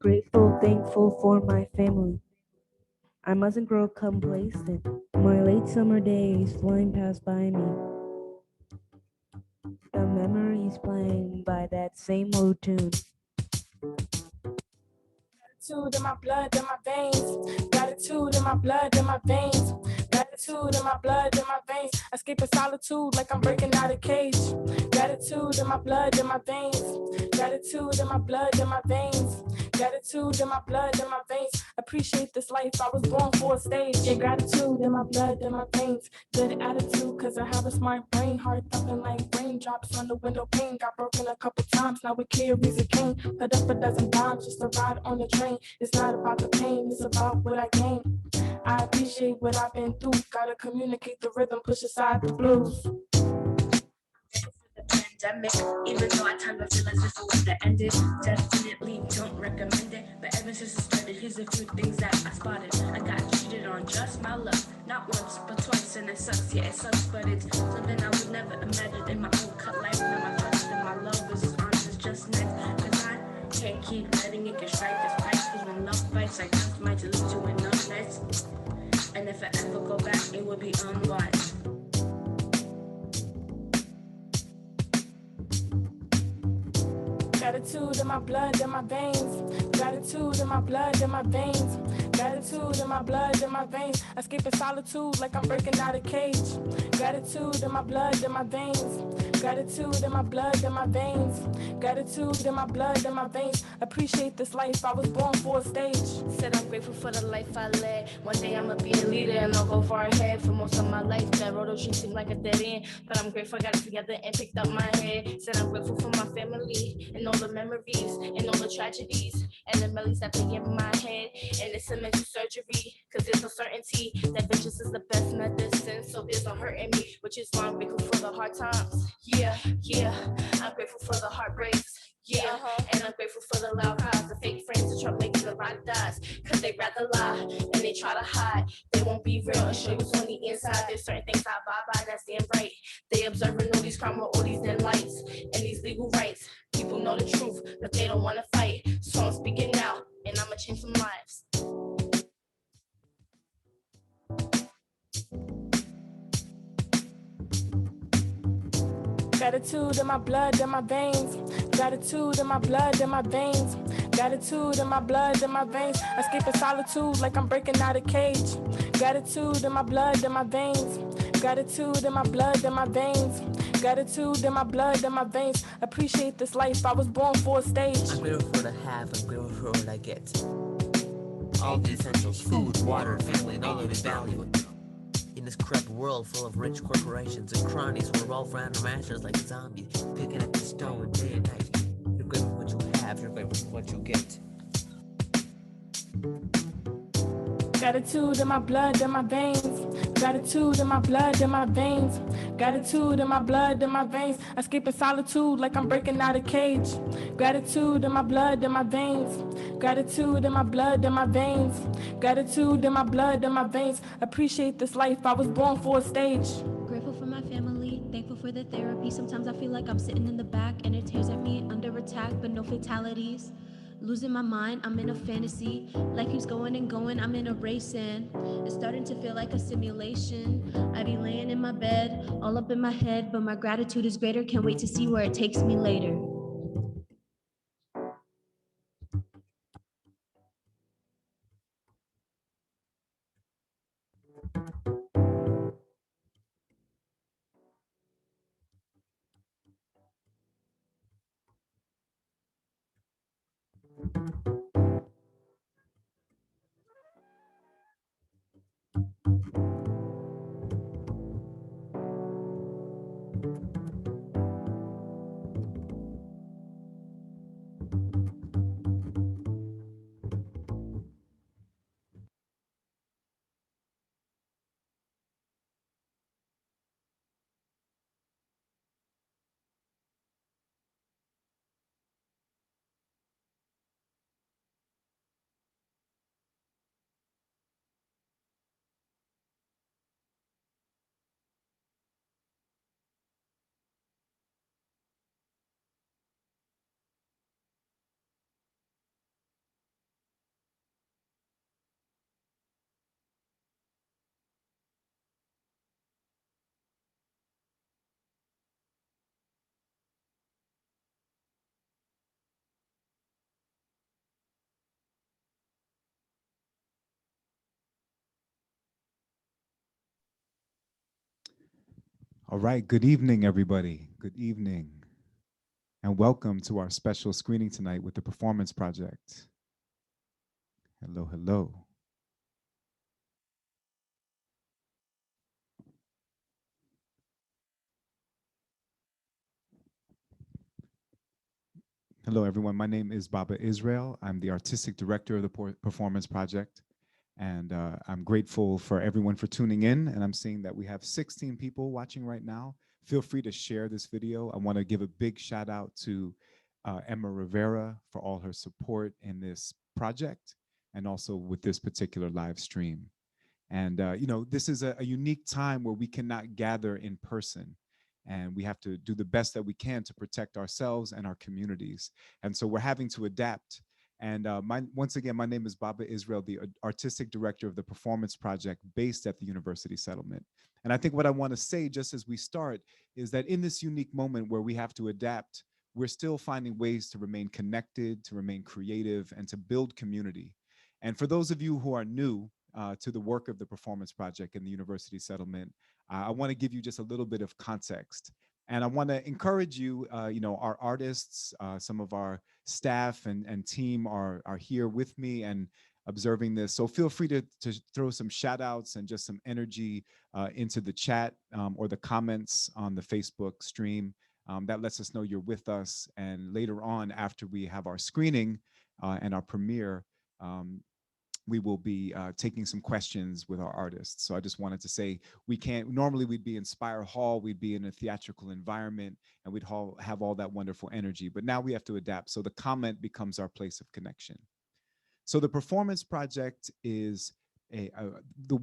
Grateful, thankful for my family. I mustn't grow complacent. My late summer days flying past by me. The memories playing by that same old tune. Gratitude in my blood, in my veins. Gratitude in my blood, in my veins. Gratitude in my blood, in my veins. Escaping solitude like I'm breaking out a cage. Gratitude in my blood, in my veins. Gratitude in my blood, in my veins. Gratitude in my blood, in my veins. Appreciate this life. I was born for a stage. Yeah, gratitude in my blood, in my veins. Good attitude, cause I have a smart brain. Heart thumping like raindrops on the window pane. Got broken a couple times, now it carries a cane. Put up a dozen bombs just to ride on the train. It's not about the pain, it's about what I gain. I appreciate what I've been through. Gotta communicate the rhythm, push aside the blues. Pandemic, even though at times I feel as if it was the ended, definitely don't recommend it. But ever since it started, here's a few things that I spotted. I got cheated on just my luck, not once but twice, and it sucks. Yeah, it sucks, but it's something I would never imagine in my own cut life. Now my trust and my love is honest, it's just nice. Cause I can't keep letting it get strike this price. Cause when love fights, I just might just lose you in numbness. And if I ever go back, it would be unwise. Gratitude in my blood, in my veins. Gratitude in my blood, in my veins. Gratitude in my blood, in my veins. Escaping solitude like I'm breaking out a cage. Gratitude in my blood, in my veins. Gratitude in my blood, in my veins. Gratitude in my blood, in my veins. Appreciate this life. I was born for a stage. Said I'm grateful for the life I led. One day I'ma be a leader and I'll go far ahead. For most of my life, that road ocean seemed like a dead end. But I'm grateful I got it together and picked up my head. Said I'm grateful for my family and all the memories and all the tragedies and the memories that they in my head. And it's a mental surgery, cause there's no certainty that vengeance is the best medicine. So there's no hurt in me, which is why I'm grateful for the hard times. Yeah, I'm grateful for the heartbreaks. Yeah, and I'm grateful for the loud cries, the fake friends, the troublemakers, the ride dies. Cause they rather lie and they try to hide. They won't be real and show you what's on the inside. There's certain things I abide by that's damn right. They observing all these crime with all these dim lights and these legal rights. People know the truth, but they don't wanna fight. So I'm speaking out and I'ma change some lives. Gratitude in my blood, in my veins. Gratitude in my blood, in my veins. Gratitude in my blood, in my veins. Escaping solitude like I'm breaking out a cage. Gratitude in my blood, in my veins. Gratitude in my blood, in my veins. Gratitude in my blood, in my veins. Appreciate this life. I was born for a stage. I'm grateful for the have, I'm grateful for what I get. All the essentials, food, water, family, and all of it value. In this corrupt world full of rich corporations and cronies, we're all random masters like zombies, picking at the stone day and night. You're grateful for what you have, you're grateful for what you get. Gratitude in my blood, in my veins. Gratitude in my blood, in my veins. Gratitude in my blood, in my veins. Escaping solitude like I'm breaking out a cage. Gratitude in my blood, in my veins. Gratitude in my blood, in my veins. Gratitude in my blood, in my veins. Appreciate this life. I was born for a stage. Grateful for my family, thankful for the therapy. Sometimes I feel like I'm sitting in the back and it tears at me under attack, but no fatalities. Losing my mind, I'm in a fantasy. Life keeps going and going, I'm in a race and it's starting to feel like a simulation. I be laying in my bed, all up in my head, but my gratitude is greater. Can't wait to see where it takes me later. All right, good evening, everybody. Good evening, and welcome to our special screening tonight with the Performance Project. Hello, hello. Hello, everyone. My name is Baba Israel. I'm the artistic director of the Performance Project, and I'm grateful for everyone for tuning in. And I'm seeing that we have 16 people watching right now. Feel free to share this video. I want to give a big shout out to Emma Rivera for all her support in this project and also with this particular live stream. And this is a unique time where we cannot gather in person, and we have to do the best that we can to protect ourselves and our communities. And so we're having to adapt. And once again, my name is Baba Israel, the artistic director of the Performance Project based at the University Settlement. And I think what I want to say just as we start is that in this unique moment where we have to adapt, we're still finding ways to remain connected, to remain creative, and to build community. And for those of you who are new to the work of the Performance Project in the University Settlement, I want to give you just a little bit of context. And I want to encourage you, our artists, some of our staff and team are here with me and observing this. So feel free to throw some shout outs and just some energy into the chat or the comments on the Facebook stream. That lets us know you're with us. And later on, after we have our screening and our premiere, we will be taking some questions with our artists. So I just wanted to say we can't, normally we'd be in Spire Hall, we'd be in a theatrical environment, and we'd have all that wonderful energy. But now we have to adapt. So the comment becomes our place of connection. So the Performance Project is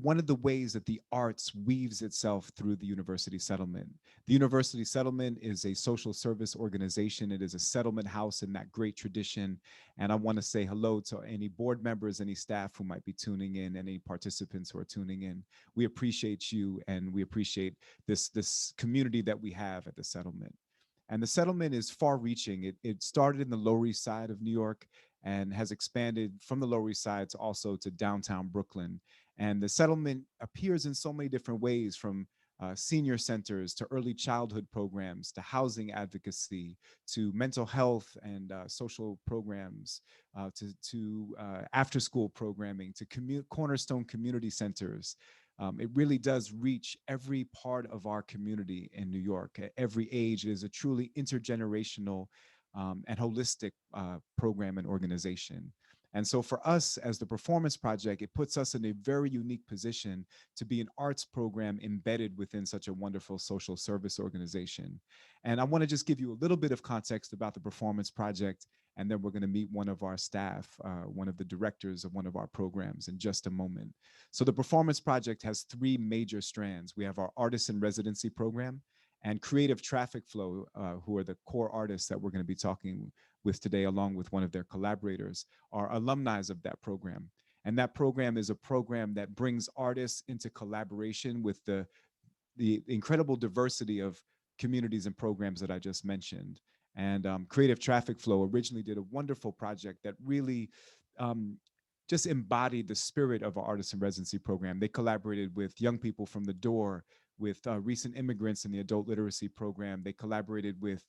one of the ways that the arts weaves itself through the University Settlement. The University Settlement is a social service organization. It is a settlement house in that great tradition. And I want to say hello to any board members, any staff who might be tuning in, any participants who are tuning in. We appreciate you, and we appreciate this community that we have at the settlement. And the settlement is far reaching. It started in the Lower East Side of New York and has expanded from the Lower East Side to also to downtown Brooklyn. And the settlement appears in so many different ways, from senior centers to early childhood programs to housing advocacy to mental health and social programs to after school programming to cornerstone community centers. It really does reach every part of our community in New York at every age. It is a truly intergenerational and holistic program and organization. And so for us as the Performance Project, it puts us in a very unique position to be an arts program embedded within such a wonderful social service organization. And I want to just give you a little bit of context about the Performance Project, and then we're going to meet one of our staff, one of the directors of one of our programs in just a moment. So the Performance Project has three major strands. We have our Artist in Residency program, and Creative Traffic Flow, who are the core artists that we're going to be talking with today, along with one of their collaborators, are alumni of that program. And that program is a program that brings artists into collaboration with the incredible diversity of communities and programs that I just mentioned. And Creative Traffic Flow originally did a wonderful project that really just embodied the spirit of our artist in residency program. They collaborated with young people from the door, with recent immigrants in the adult literacy program. They collaborated with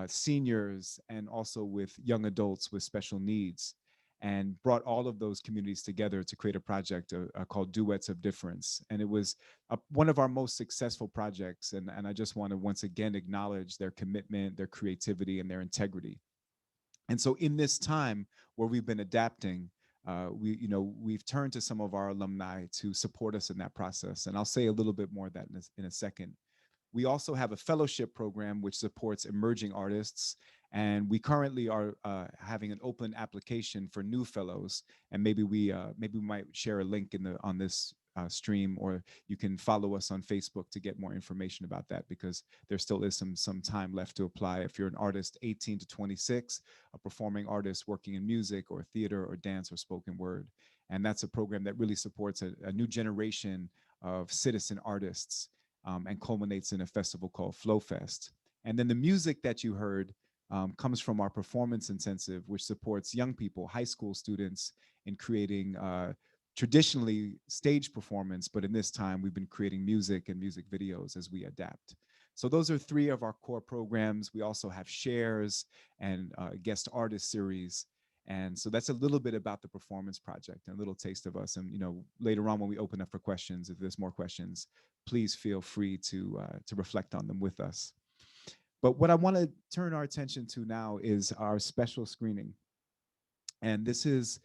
seniors and also with young adults with special needs, and brought all of those communities together to create a project called Duets of Difference. And it was one of our most successful projects. And I just want to once again acknowledge their commitment, their creativity, and their integrity. And so in this time where we've been adapting, we've turned to some of our alumni to support us in that process. And I'll say a little bit more of that in a second. We also have a fellowship program which supports emerging artists, and we currently are having an open application for new fellows. And maybe we might share a link on this stream, or you can follow us on Facebook to get more information about that, because there still is some time left to apply if you're an artist 18 to 26, a performing artist working in music or theater or dance or spoken word. And that's a program that really supports a new generation of citizen artists, and culminates in a festival called Flow Fest. And then the music that you heard comes from our Performance Intensive, which supports young people, high school students, in creating traditionally stage performance, but in this time we've been creating music and music videos as we adapt. So those are three of our core programs. We also have shares and guest artist series. And so that's a little bit about the performance project and a little taste of us. And later on when we open up for questions, if there's more questions, please feel free to reflect on them with us. But what I want to turn our attention to now is our special screening. And this is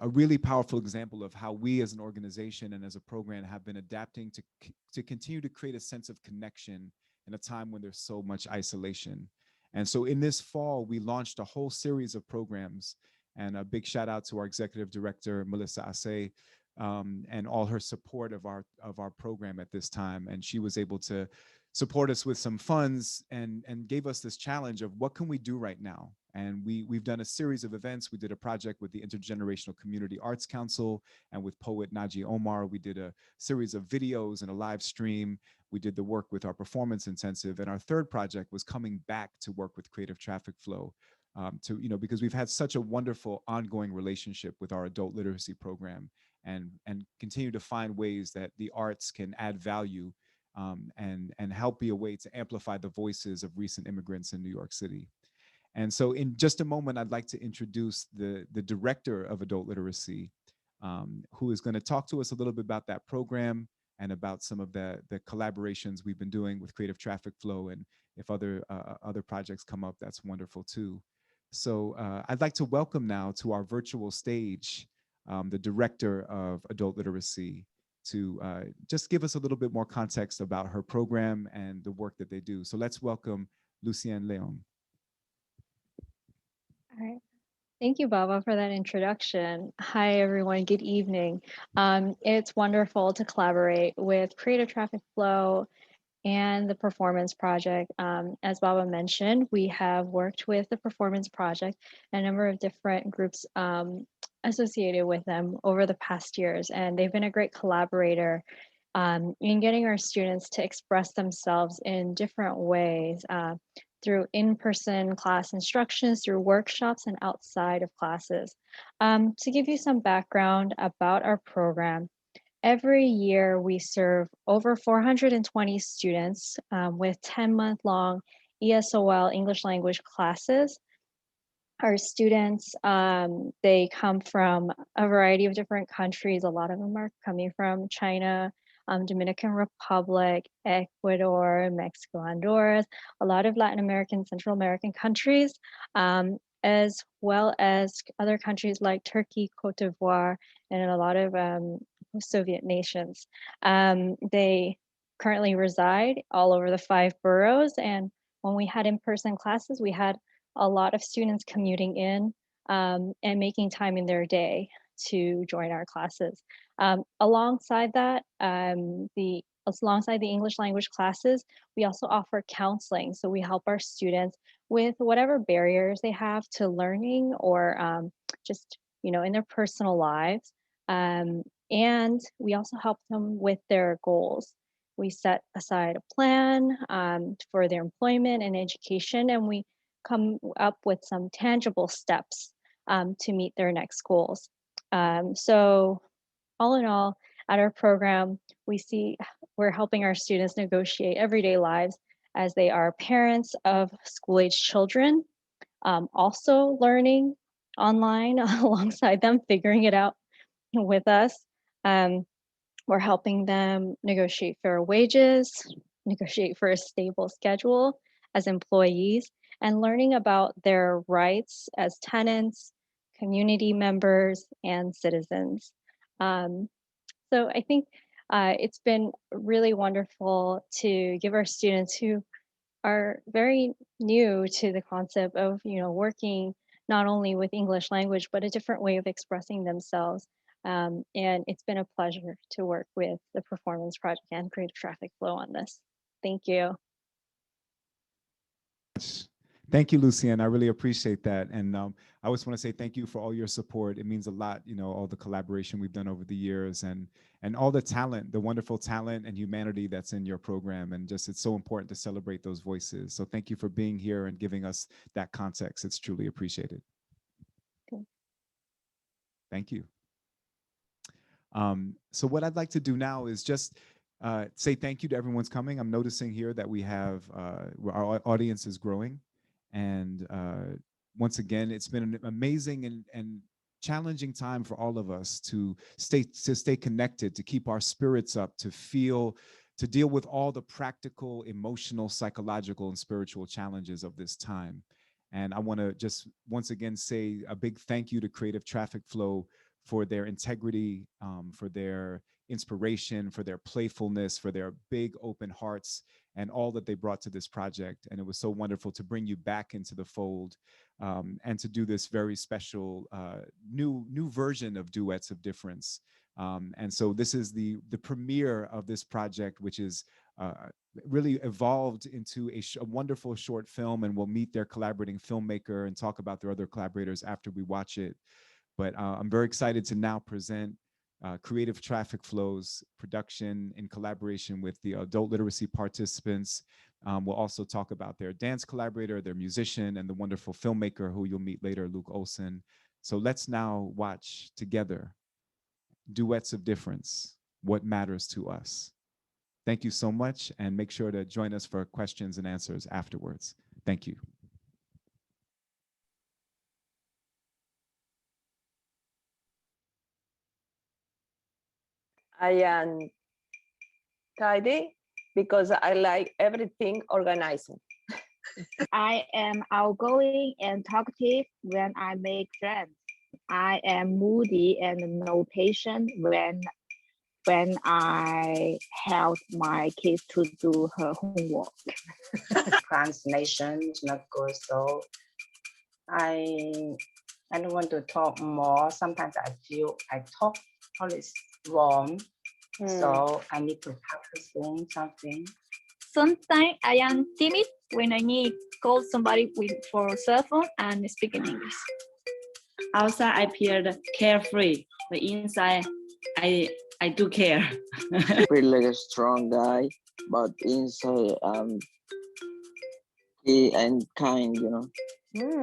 a really powerful example of how we as an organization and as a program have been adapting to continue to create a sense of connection in a time when there's so much isolation. And so in this fall, we launched a whole series of programs, and a big shout out to our executive director, Melissa Ase, and all her support of our program at this time. And she was able to support us with some funds and gave us this challenge of what can we do right now. And we've done a series of events. We did a project with the Intergenerational Community Arts Council and with poet Naji Omar. We did a series of videos and a live stream. We did the work with our performance intensive. And our third project was coming back to work with Creative Traffic Flow, because we've had such a wonderful ongoing relationship with our adult literacy program, and continue to find ways that the arts can add value, and help be a way to amplify the voices of recent immigrants in New York City. And so in just a moment, I'd like to introduce the director of adult literacy, who is going to talk to us a little bit about that program and about some of the collaborations we've been doing with Creative Traffic Flow. And if other projects come up, that's wonderful too. So I'd like to welcome now to our virtual stage the director of adult literacy, to just give us a little bit more context about her program and the work that they do. So let's welcome Lucian Leung. All right. Thank you, Baba, for that introduction. Hi, everyone. Good evening. It's wonderful to collaborate with Creative Traffic Flow and the Performance Project. As Baba mentioned, we have worked with the Performance Project and a number of different groups associated with them over the past years, and they've been a great collaborator in getting our students to express themselves in different ways, through in-person class instructions, through workshops, and outside of classes. To give you some background about our program, every year we serve over 420 students with 10-month-long ESOL English language classes. Our students, they come from a variety of different countries. A lot of them are coming from China, Dominican Republic, Ecuador, Mexico, Honduras, a lot of Latin American, Central American countries, as well as other countries like Turkey, Cote d'Ivoire, and a lot of Soviet nations. They currently reside all over the 5 boroughs, and when we had in-person classes, we had a lot of students commuting in and making time in their day to join our classes. Alongside that, alongside the English language classes, we also offer counseling. So we help our students with whatever barriers they have to learning, or just in their personal lives. And we also help them with their goals. We set aside a plan for their employment and education, and we come up with some tangible steps to meet their next goals. So all in all, at our program, we're helping our students negotiate everyday lives as they are parents of school-age children, also learning online alongside them, figuring it out with us. We're helping them negotiate fair wages, negotiate for a stable schedule as employees, and learning about their rights as tenants, community members, and citizens. So I think it's been really wonderful to give our students who are very new to the concept of working not only with English language, but a different way of expressing themselves. And it's been a pleasure to work with the Performance Project and Creative Traffic Flow on this. Thank you. Thank you, Lucian. I really appreciate that. And I just want to say thank you for all your support. It means a lot, all the collaboration we've done over the years, and all the talent, the wonderful talent and humanity that's in your program. And just, it's so important to celebrate those voices. So thank you for being here and giving us that context. It's truly appreciated. Okay. Thank you. So what I'd like to do now is just say thank you to everyone's coming. I'm noticing here that we have our audience is growing, and once again, it's been an amazing and challenging time for all of us to stay connected, to keep our spirits up, to deal with all the practical, emotional, psychological, and spiritual challenges of this time. And I want to just once again say a big thank you to Creative Traffic Flow for their integrity, for their inspiration, for their playfulness, for their big open hearts, and all that they brought to this project. And it was so wonderful to bring you back into the fold, and to do this very special new version of Duets of Difference. And so this is the premiere of this project, which is really evolved into a wonderful short film, and we'll meet their collaborating filmmaker and talk about their other collaborators after we watch it. But I'm very excited to now present Creative Traffic Flow's production in collaboration with the adult literacy participants. We'll also talk about their dance collaborator, their musician, and the wonderful filmmaker who you'll meet later, Luke Ohlson. So let's now watch together Duets of Difference, What Matters to Us. Thank you so much, and make sure to join us for questions and answers afterwards. Thank you. I am tidy because I like everything organized. I am outgoing and talkative when I make friends. I am moody and no patient when I help my kids to do her homework. Translation is not good, so I don't want to talk more. Sometimes I feel I talk always wrong, so I need to practice something. Sometimes I am timid when I need to call somebody for a cell phone and speak in English. Outside I appeared carefree, but inside I do care. I feel like a strong guy, but inside he and kind, you know.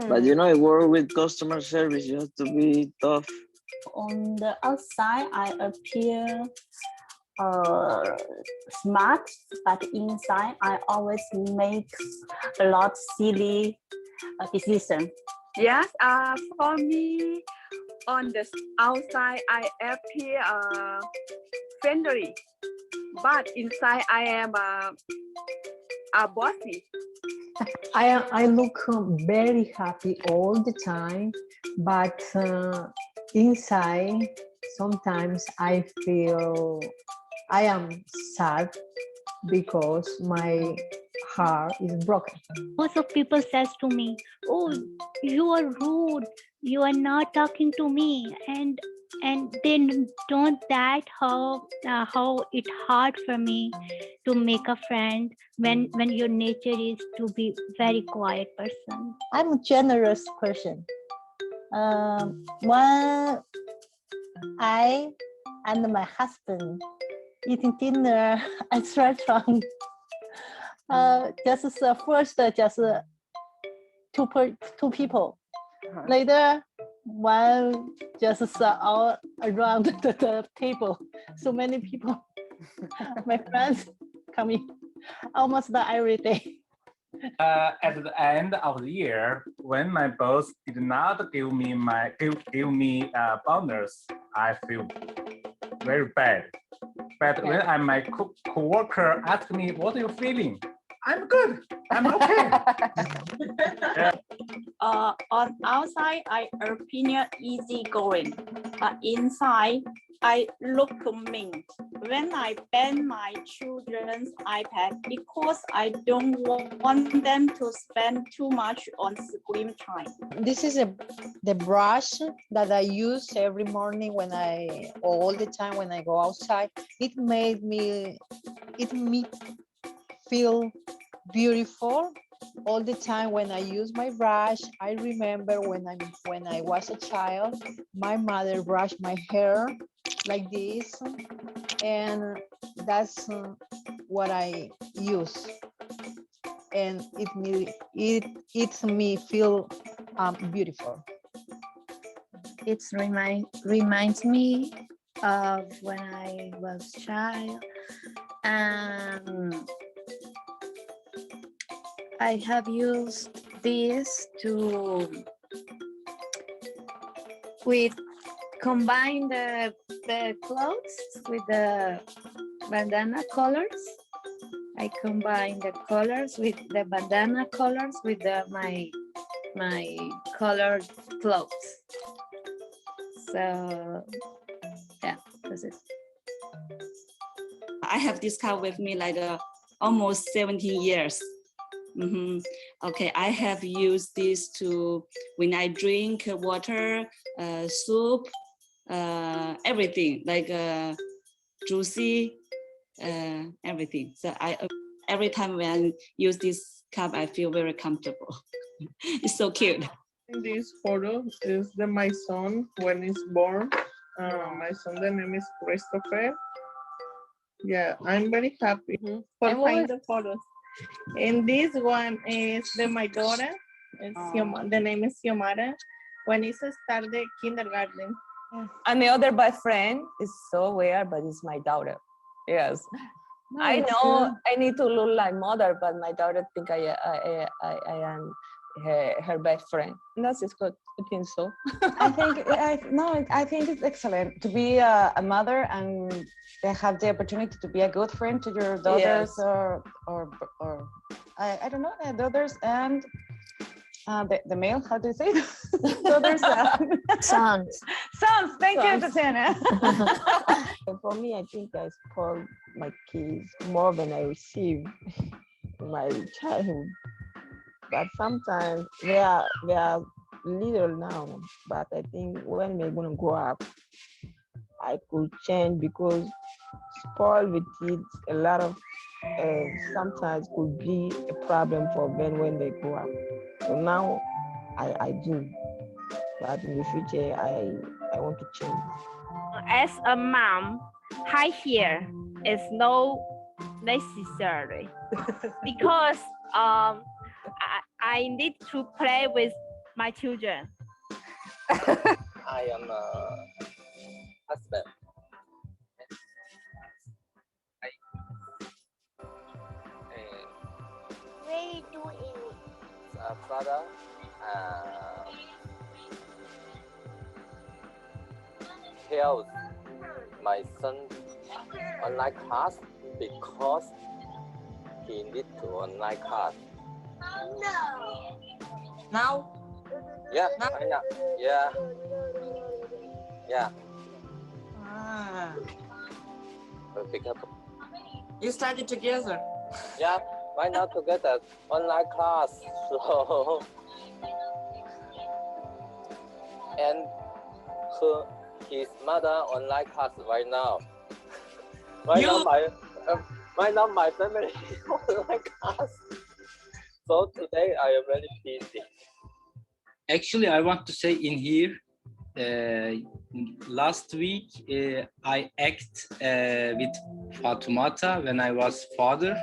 But you know, I work with customer service, you have to be tough. On the outside, I appear smart, but inside, I always make a lot silly decisions. Yes, for me, on the outside, I appear friendly, but inside, I am a bossy. I look very happy all the time, but inside, sometimes I feel I am sad because my heart is broken. Most of people says to me, "Oh, you are rude. You are not talking to me," and they don't that how it hard for me to make a friend when your nature is to be very quiet person. I'm a generous person. When I and my husband eating dinner at restaurant, just first just two people. Later, one just all around the table. So many people. My friends coming almost every day. At the end of the year, when my boss did not give me bonus, I feel very bad. But when my co-worker asked me, "What are you feeling?" I'm good. I'm okay. On outside, I appear easygoing, but inside, I look mean. When I ban my children's iPad because I don't want them to spend too much on screen time. This is the brush that I use every morning all the time when I go outside. It made me feel beautiful all the time when I use my brush. I remember when I was a child, my mother brushed my hair like this, and that's what I use, and it me feel beautiful. It reminds me of when I was a child. And I have used this to combine the clothes with the bandana colors. I combine the colors with the bandana colors with my colored clothes. So yeah, that's it. I have this car with me like almost 17 years. Okay, I have used this to when I drink water, soup, everything like juicy, everything. So every time when I use this cup, I feel very comfortable. It's so cute. This photo is my son when he's born. My son, the name is Christopher. Yeah, I'm very happy for finding the photos. And this one is my daughter. The name is Xiomara. When he started kindergarten. And the other best friend is so weird, but it's my daughter. Yes. I know I need to look like mother, but my daughter think I am her best friend. That's good. I think so. I think it's excellent to be a mother and have the opportunity to be a good friend to your daughters. Yes. or I don't know, daughters and the male. How do you say it? Daughters. Sons. Sons. Thank you, Tatiana. For me, I think I spoil my kids more than I receive in my childhood. But sometimes they are little now. But I think when they're gonna grow up, I could change because spoil with kids a lot of sometimes could be a problem for them when they grow up. So now I do, but in the future I want to change. As a mom, high heel is no necessary because I need to play with my children. I am a husband. A father. Tells my son online class because he needs to online class. Now? Yeah, I know. Yeah. Yeah. Because You studied together? yeah, why not together online class? So and his mother online class right now. Right now my family online class. So today I am very busy. Actually, I want to say in here, last week I act with Fatumata when I was father.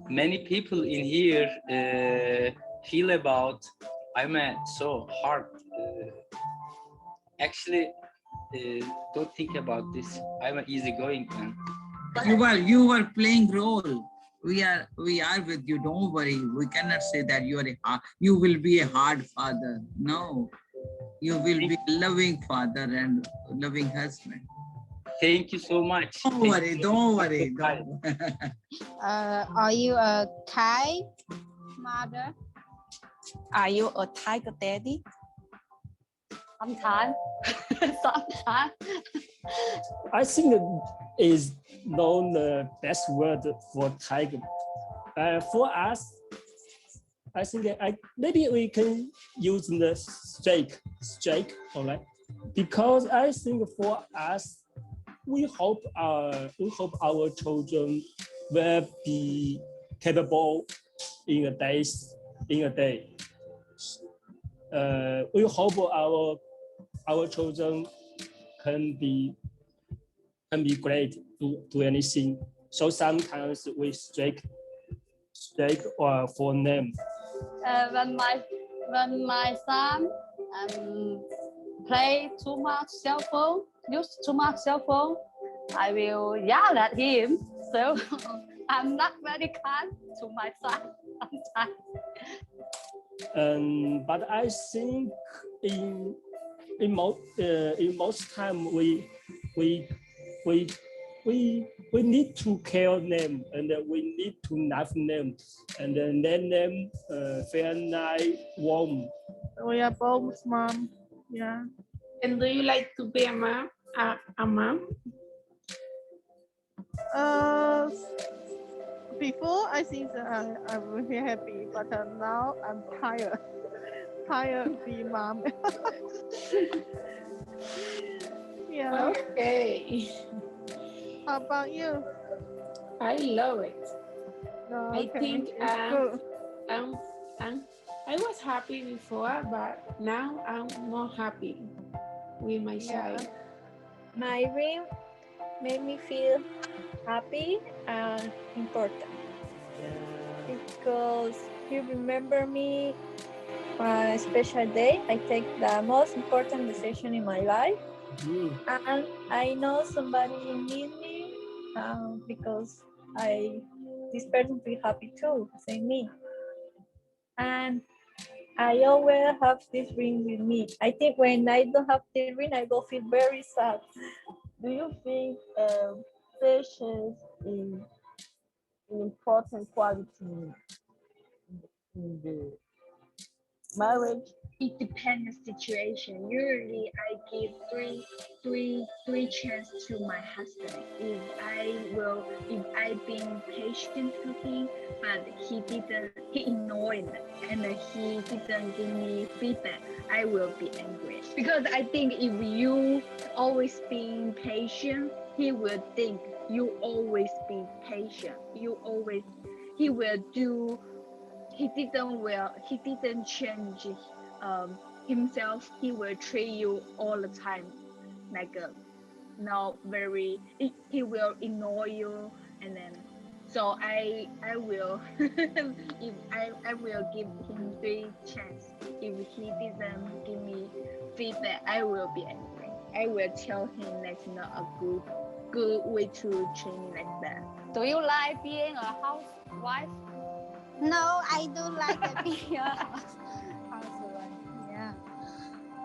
Many people in here feel about I'm so hard. Actually, don't think about this. I'm an easygoing man. You were playing role. We are with you. Don't worry. We cannot say that you will be a hard father. No, you will be a loving father and loving husband. Thank you so much. Don't worry. Don't worry. Are you a kind mother? Are you a tiger daddy? Sometimes. Sometimes. I think is known the best word for tiger. For us, I think maybe we can use the strike, all right? Because I think for us, we hope our children will be capable in a day. We hope our children can be great to anything. So sometimes we strike or for them. When my son play too much cell phone, use too much cell phone, I will yell at him. So I'm not very kind to my son sometimes. But I think in most time we need to care them, and we need to love them, and then let them feel nice, warm. We are both mom. Yeah. And do you like to be a mom? A mom? Before I think that I'm really happy, but now I'm tired. Tired of being mom. Yeah. Okay. How about you? I love it. Oh, I okay. think It's good. I was happy before, but now I'm more happy with my child. My ring made me feel happy and important because he remember me a special day. I take the most important decision in my life, and I know somebody need me because this person feel happy too, same me. And I always have this ring with me. I think when I don't have the ring, I go feel very sad. Do you think patience is an important quality in the marriage? It depends the situation. Usually I give three chances to my husband. If I've been patient to him, but he ignored and he didn't give me feedback, I will be angry. Because I think if you always being patient, he will think you always be patient. He will do. He didn't change himself. He will treat you all the time like not very. He will ignore you, and then so I will if I will give him 3 chances. If he didn't give me feedback, I will be angry. I will tell him that's not a good way to treat me like that. Do you like being a housewife? No, I don't like being a housewife. Yeah,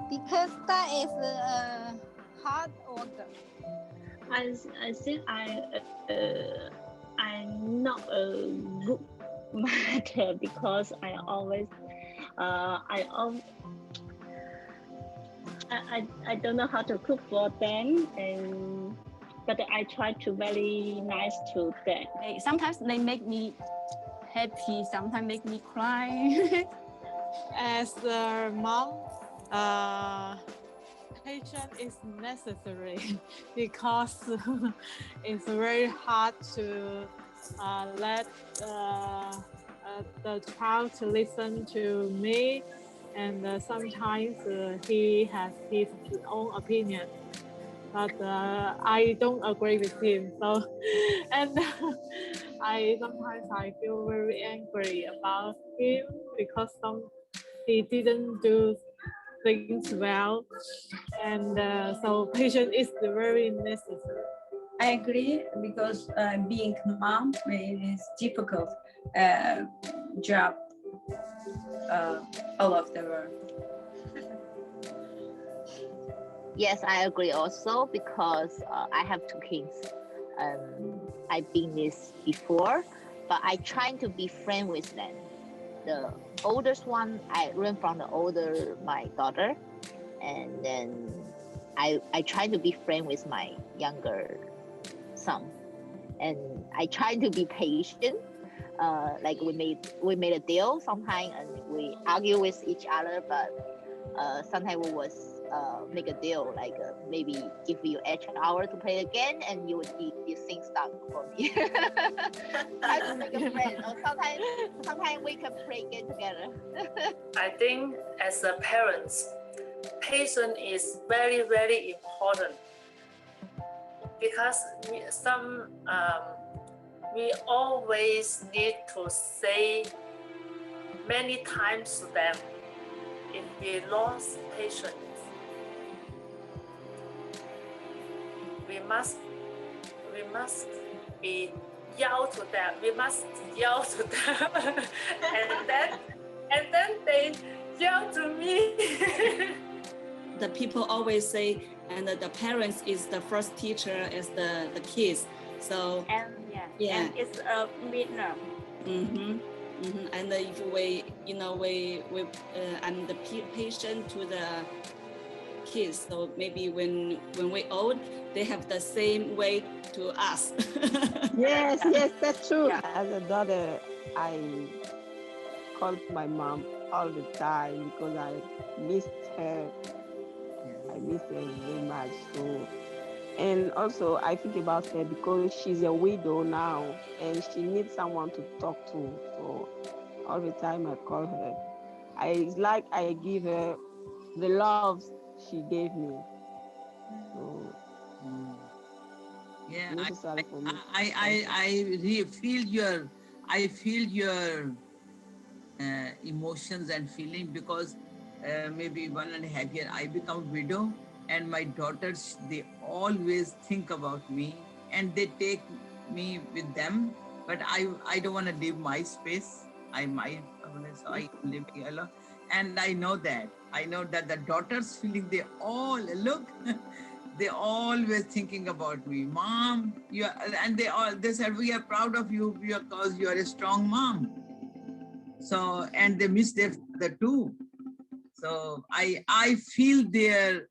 because that is hard work. I think I'm not a good mother because I always I don't know how to cook for them, but I try to very nice to them. Sometimes they make me happy, sometimes make me cry. As a mom, patience is necessary because it's very hard to let the child to listen to me, and sometimes he has his own opinion, but I don't agree with him. So, and sometimes I feel very angry about him because he didn't do things well, and so patience is very necessary. I agree because being mom is difficult job all of the world. Yes, I agree also because I have 2 kids. I've been this before, but I try to be friend with them. The oldest one, I learned from my daughter, and then I try to be friend with my younger son, and I try to be patient. Like we made a deal sometimes, and we argue with each other, but sometimes we was make a deal, like maybe give you extra hour to play again, and you would get these things done for me. Try to make a friend, or sometimes we can play game together. I think as a parents, patience is very, very important because we always need to say many times to them. If we lost patience, we must be yell to them. We must yell to them, and then they yell to me. The people always say, and the parents is the first teacher as the kids. So and and it's a winner. And if we, I'm the patient to the kids. So maybe when we old, they have the same way to us. Yes, that's true. Yeah. As a daughter, I called my mom all the time because I missed her. I miss her very much. So, and also I think about her because she's a widow now and she needs someone to talk to. So all the time I call her. It's like I give her the love she gave me. So yeah, necessary for me. I feel your emotions and feeling because maybe 1.5 years I become widow and my daughters, they always think about me and they take me with them, but I don't want to leave my space. I might, so I live alone. And I know that the daughters feeling, they all look, they always thinking about me. Mom, and they said, we are proud of you because you are a strong mom. So, and they miss the two. So I feel their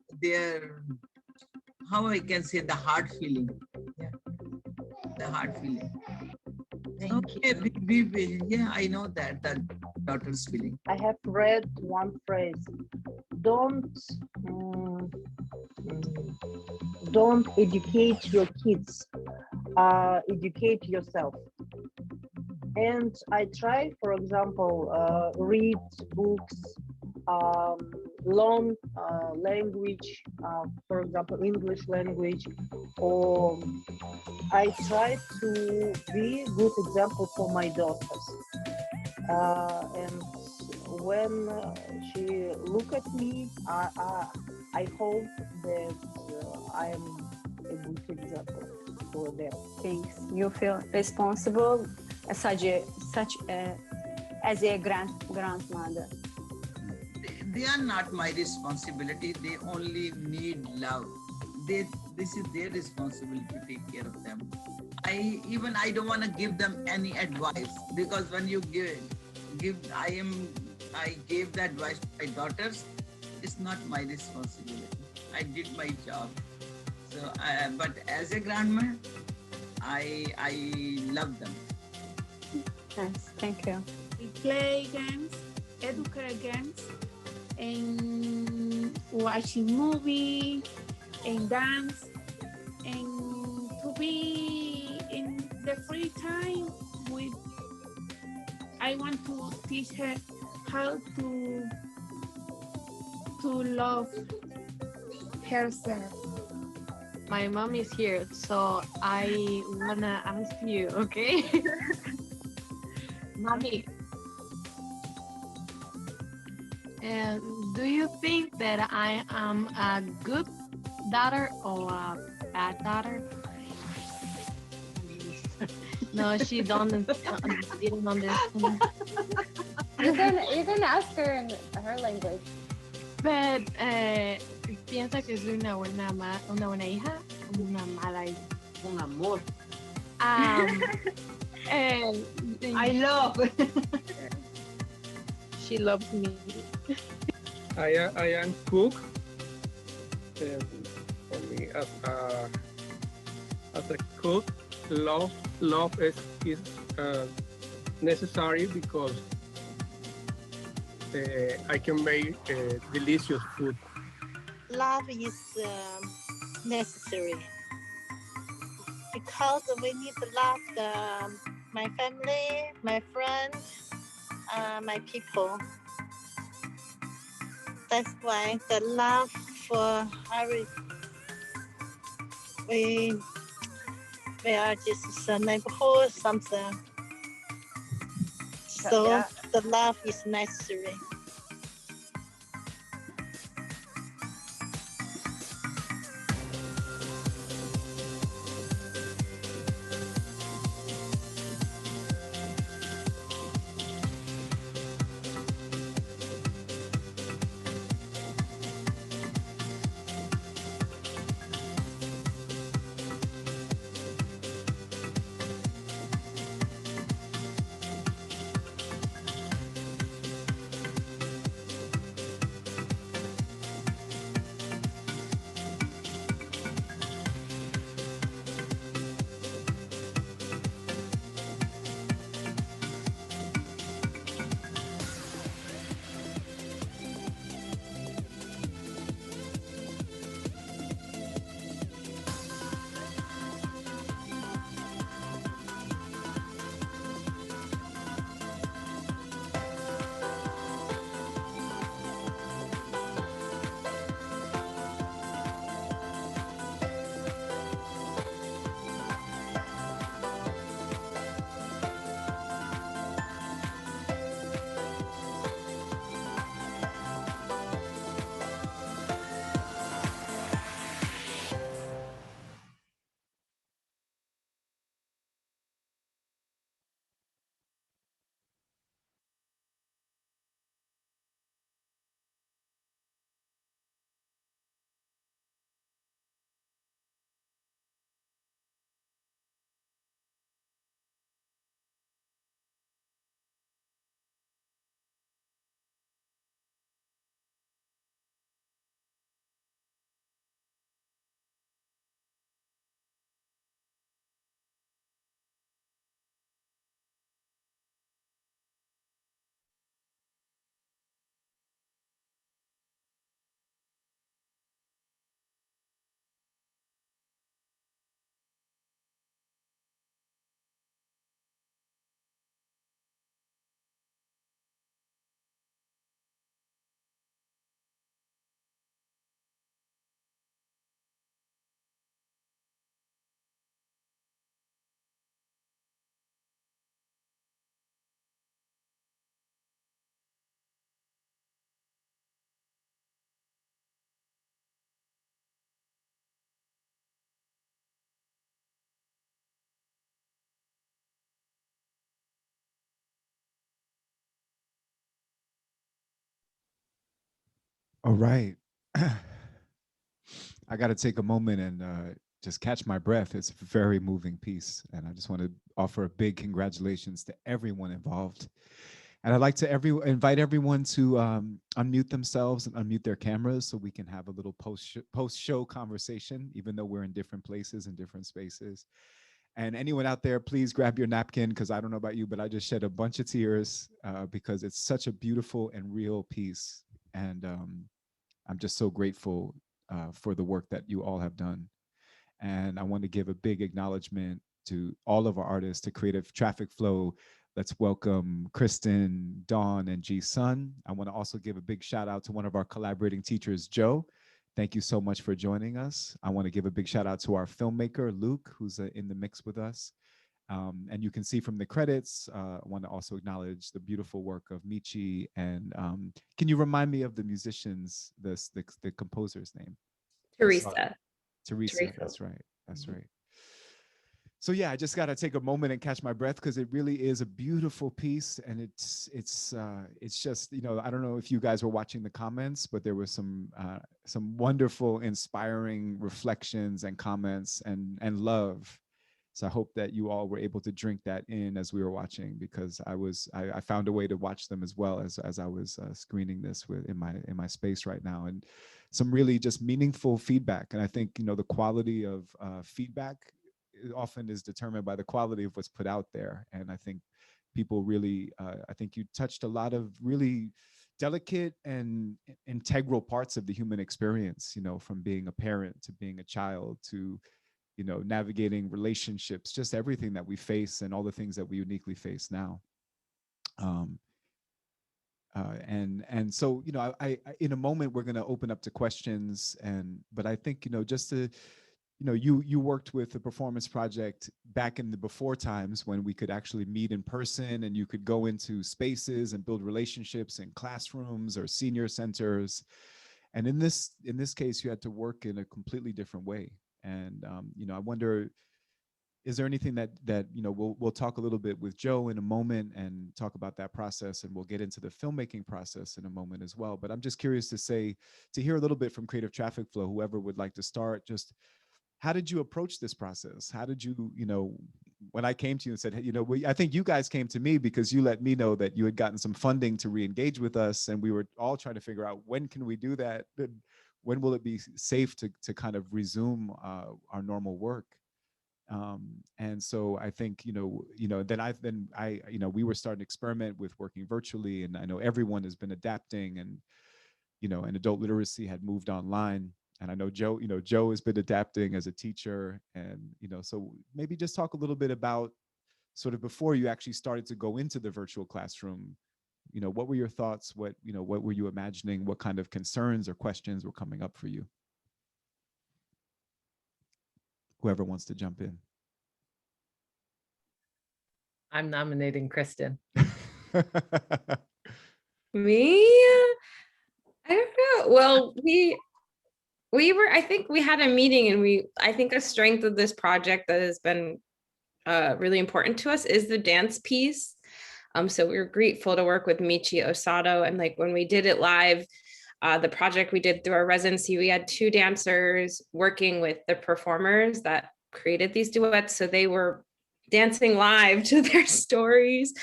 how I can say, the heart feeling. Yeah, the heart feeling. Yeah, I know that daughter's feeling. I have read one phrase: don't educate your kids, educate yourself. And I try, for example, read books, learn language, for example, English language, or I try to be a good example for my daughters. And when she look at me, I hope that I am a good example for them. Thanks. You feel responsible as a grandmother. They are not my responsibility. They only need love. This is their responsibility to take care of them. I don't want to give them any advice, because when you I gave the advice to my daughters. It's not my responsibility. I did my job. So, but as a grandma, I love them. Yes, thank you. We play games, educated games, and watching movie, and dance, and to be in the free time with. I want to teach her how to love herself. My mom is here, so I wanna ask you, okay? Mommy, do you think that I am a good daughter or a bad daughter? No, she didn't understand. You can ask her in her language. But piensa que soy una buena hija, una mala hija. Un amor. I love. She loves me. I am cook. For me, as a cook, love is necessary because I can make delicious food. Love is necessary because we need to love my family, my friends, my people. That's why the love for we are just a neighborhood, something. So the love is necessary. All right. I got to take a moment and just catch my breath. It's a very moving piece. And I just want to offer a big congratulations to everyone involved. And I'd like to invite everyone to unmute themselves and unmute their cameras so we can have a little post-show conversation, even though we're in different places and different spaces. And anyone out there, please grab your napkin, because I don't know about you, but I just shed a bunch of tears because it's such a beautiful and real piece. And I'm just so grateful for the work that you all have done. And I want to give a big acknowledgement to all of our artists, to Creative Traffic Flow. Let's welcome Kristin, Dawn, and Jeesun. I want to also give a big shout out to one of our collaborating teachers, Joe. Thank you so much for joining us. I want to give a big shout out to our filmmaker, Luke, who's in the mix with us. And you can see from the credits, I want to also acknowledge the beautiful work of Michi. And can you remind me of the musicians, the composer's name? Teresa. Teresa, that's right. That's right. So yeah, I just got to take a moment and catch my breath, because it really is a beautiful piece. And it's just, you know, I don't know if you guys were watching the comments, but there was some wonderful, inspiring reflections and comments and love. So I hope that you all were able to drink that in as we were watching, because I found a way to watch them as well as I was screening this in my space right now, and some really just meaningful feedback. And I think, you know, the quality of feedback often is determined by the quality of what's put out there. And I think people really, I think you touched a lot of really delicate and integral parts of the human experience, you know, from being a parent to being a child to, you know, navigating relationships, just everything that we face and all the things that we uniquely face now. And so, you know, I in a moment, we're going to open up to questions, but I think, you know, just to, you know, you worked with the performance project back in the before times when we could actually meet in person and you could go into spaces and build relationships in classrooms or senior centers. And in this case, you had to work in a completely different way. And, you know, I wonder, is there anything that you know, we'll talk a little bit with Joe in a moment and talk about that process, and we'll get into the filmmaking process in a moment as well. But I'm just curious to hear a little bit from Creative Traffic Flow, whoever would like to start. Just how did you approach this process? How did you, you know, when I came to you and said, hey, you know, I think you guys came to me because you let me know that you had gotten some funding to re-engage with us, and we were all trying to figure out, when can we do that? When will it be safe to kind of resume our normal work? And so I think, you know, then I, you know, we were starting to experiment with working virtually, and I know everyone has been adapting, and, you know, and adult literacy had moved online. And I know Joe, you know, Joe has been adapting as a teacher, and, you know, so maybe just talk a little bit about sort of before you actually started to go into the virtual classroom, you know, what were your thoughts? What were you imagining? What kind of concerns or questions were coming up for you? Whoever wants to jump in. I'm nominating Kristin. Me? I don't know. Well, we were, I think we had a meeting, and I think a strength of this project that has been really important to us is the dance piece. So we were grateful to work with Michi, Osato, and like when we did it live, the project we did through our residency, we had 2 dancers working with the performers that created these duets. So they were dancing live to their stories.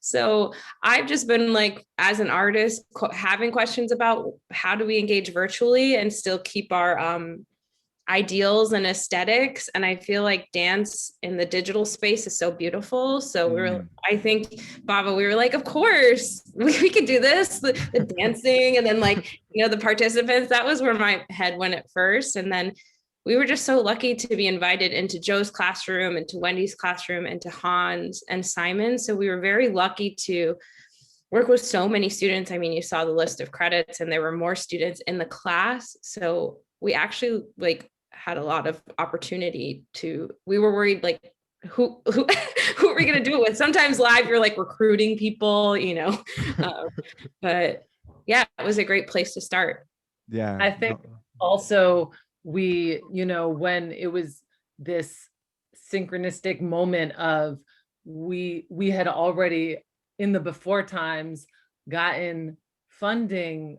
So I've just been like, as an artist, having questions about how do we engage virtually and still keep our ideals and aesthetics. And I feel like dance in the digital space is so beautiful. So I think, Bava, we were like, of course, we could do this, the dancing, and then like, you know, the participants. That was where my head went at first. And then we were just so lucky to be invited into Joe's classroom, into Wendy's classroom, into Hans and Simon. So we were very lucky to work with so many students. I mean, you saw the list of credits, and there were more students in the class. So we actually like had a lot of opportunity to, we were worried like, who are we going to do it with? Sometimes live, you're like recruiting people, you know, but yeah, it was a great place to start. Yeah. I think also we, you know, when it was this synchronistic moment of we had already in the before times gotten funding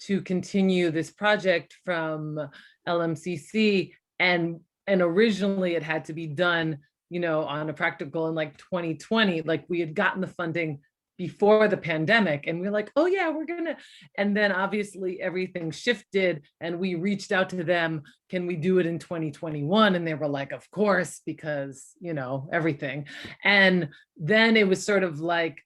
to continue this project from LMCC, and originally it had to be done, you know, on a practical in like 2020. Like we had gotten the funding before the pandemic, and we were like, oh yeah, we're gonna, and then obviously everything shifted, and we reached out to them, can we do it in 2021? And they were like, of course, because, you know, everything. And then it was sort of like,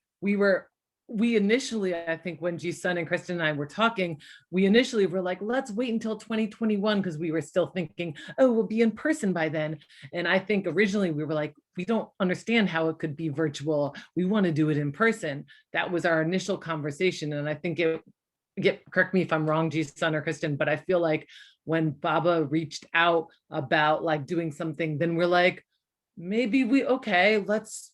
we initially, I think when Jeesun and Kristin and I were talking, we initially were like, let's wait until 2021, because we were still thinking, oh, we'll be in person by then. And I think originally we were like, we don't understand how it could be virtual. We want to do it in person. That was our initial conversation. And I think correct me if I'm wrong, Jeesun or Kristin, but I feel like when Baba reached out about like doing something, then we're like, maybe let's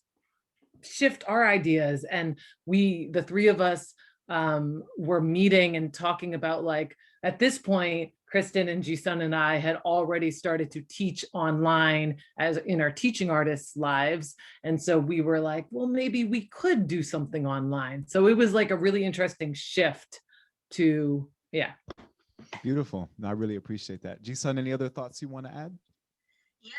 shift our ideas. And the three of us were meeting and talking about, like, at this point, Kristin and Jeesun and I had already started to teach online as in our teaching artists' lives. And so we were like, well, maybe we could do something online. So it was like a really interesting shift to, yeah. Beautiful. I really appreciate that. Jeesun, any other thoughts you want to add? Yeah,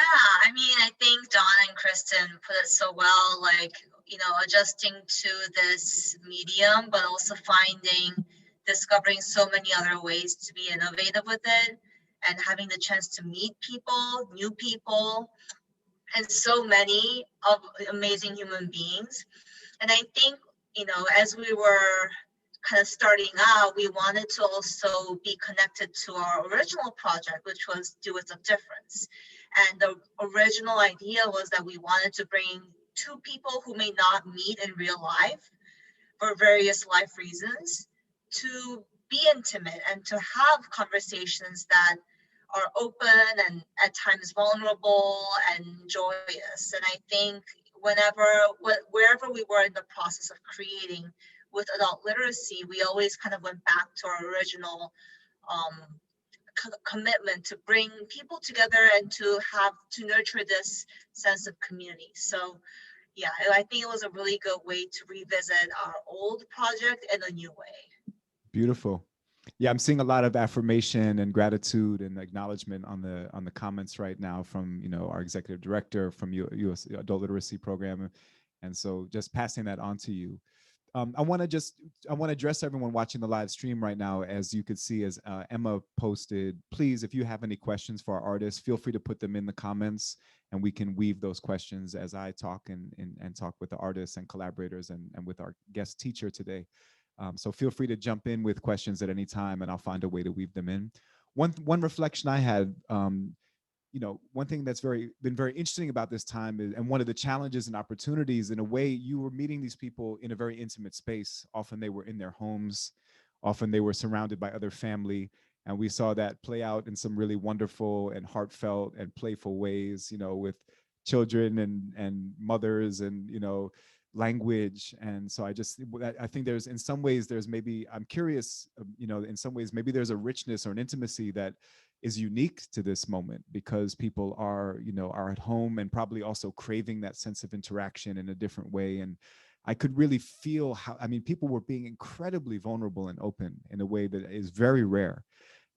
I mean, I think Donna and Kristin put it so well, like, you know, adjusting to this medium, but also discovering so many other ways to be innovative with it, and having the chance to meet people, new people, and so many of amazing human beings. And I think, you know, as we were kind of starting out, we wanted to also be connected to our original project, which was Duets of Difference. And the original idea was that we wanted to bring two people who may not meet in real life for various life reasons to be intimate and to have conversations that are open and at times vulnerable and joyous. And I think wherever we were in the process of creating with adult literacy, we always kind of went back to our original commitment to bring people together and to nurture this sense of community. So yeah, I think it was a really good way to revisit our old project in a new way. Beautiful. Yeah, I'm seeing a lot of affirmation and gratitude and acknowledgement on the comments right now from, you know, our executive director from U.S. Adult Literacy Program, and so just passing that on to you. I want to address everyone watching the live stream right now. As you could see, as Emma posted, please, if you have any questions for our artists, feel free to put them in the comments, and we can weave those questions as I talk and talk with the artists and collaborators and with our guest teacher today. So feel free to jump in with questions at any time, and I'll find a way to weave them in. One reflection I had, you know, one thing that's been very interesting about this time is, and one of the challenges and opportunities, in a way, you were meeting these people in a very intimate space. Often they were in their homes, often they were surrounded by other family, and we saw that play out in some really wonderful and heartfelt and playful ways, you know, with children and mothers and, you know, language. And so I think there's, in some ways, there's maybe, I'm curious, you know, in some ways, maybe there's a richness or an intimacy that is unique to this moment, because people are, you know, are at home and probably also craving that sense of interaction in a different way. And I could really feel how, I mean, people were being incredibly vulnerable and open in a way that is very rare.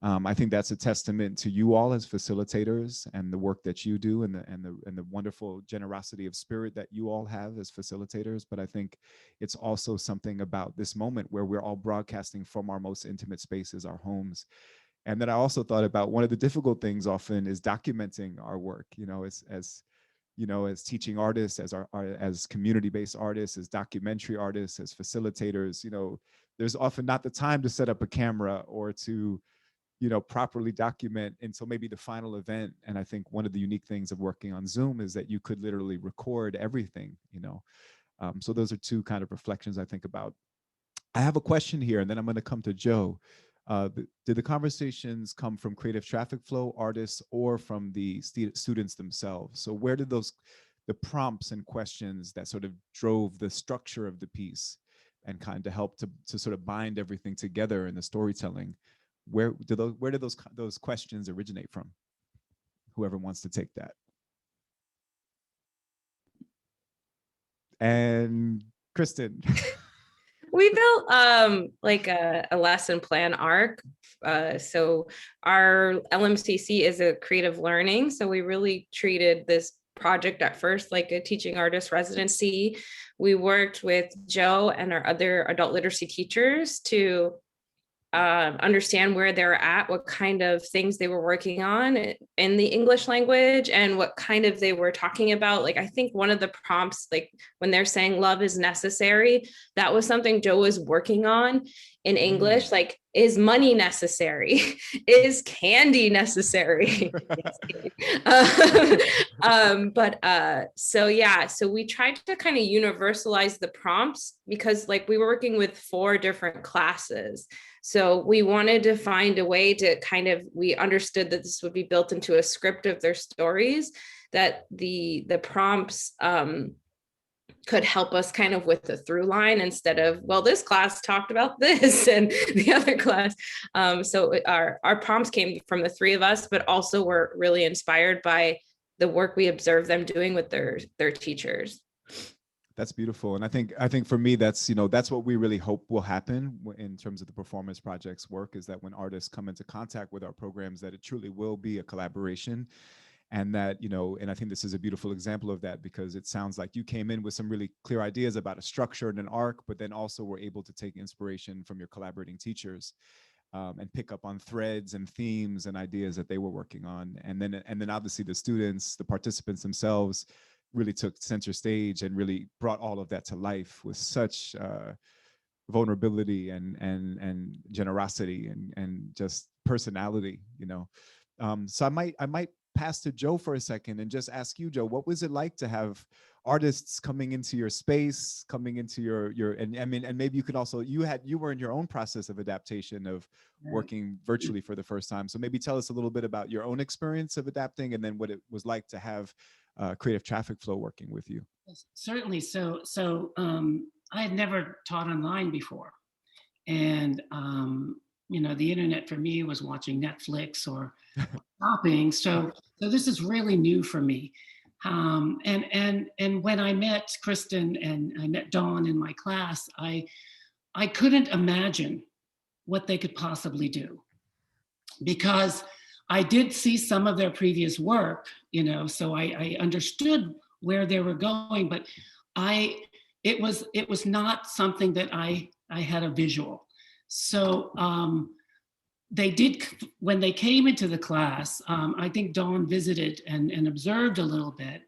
I think that's a testament to you all as facilitators and the work that you do, and the wonderful generosity of spirit that you all have as facilitators. But I think it's also something about this moment where we're all broadcasting from our most intimate spaces, our homes. And then I also thought about one of the difficult things often is documenting our work, you know, as you know, as teaching artists, as community-based artists, as documentary artists, as facilitators. You know, there's often not the time to set up a camera or to, you know, properly document until maybe the final event. And I think one of the unique things of working on Zoom is that you could literally record everything, you know. So those are two kind of reflections I think about. I have a question here, and then I'm going to come to Joe. Did the conversations come from creative traffic flow, artists, or from the students themselves? So where did the prompts and questions that sort of drove the structure of the piece and kind of helped to sort of bind everything together in the storytelling, where did those questions originate from? Whoever wants to take that. And Kristin. We built like a lesson plan arc. So our LMCC is a creative learning. So we really treated this project at first like a teaching artist residency. We worked with Joe and our other adult literacy teachers to understand where they're at, what kind of things they were working on in the English language, and what kind of they were talking about. Like, I think one of the prompts, like when they're saying love is necessary, that was something Joe was working on in English. Like, is money necessary? Is candy necessary? So yeah, so we tried to kind of universalize the prompts because like we were working with 4 different classes. So we wanted to find a way to kind of, we understood that this would be built into a script of their stories, that the prompts could help us kind of with the through line instead of, well, this class talked about this and the other class. So our prompts came from the 3 of us, but also were really inspired by the work we observed them doing with their teachers. That's beautiful. And I think for me, that's, you know, that's what we really hope will happen in terms of the performance projects work, is that when artists come into contact with our programs, that it truly will be a collaboration. And that, you know, and I think this is a beautiful example of that, because it sounds like you came in with some really clear ideas about a structure and an arc, but then also were able to take inspiration from your collaborating teachers and pick up on threads and themes and ideas that they were working on. And then obviously the students, the participants themselves, really took center stage and really brought all of that to life with such vulnerability and generosity and just personality, you know. So I might pass to Joe for a second and just ask you, Joe, what was it like to have artists coming into your space, coming into your and I mean, and maybe you could also, you were in your own process of adaptation of working virtually for the first time. So maybe tell us a little bit about your own experience of adapting, and then what it was like to have creative traffic flow working with you. Certainly. So I had never taught online before. And, you know, the internet for me was watching Netflix or shopping. So this is really new for me. And when I met Kristin and I met Dawn in my class, I couldn't imagine what they could possibly do, because I did see some of their previous work, you know, so I understood where they were going, but it was not something that I had a visual. So they did, when they came into the class, I think Dawn visited and observed a little bit.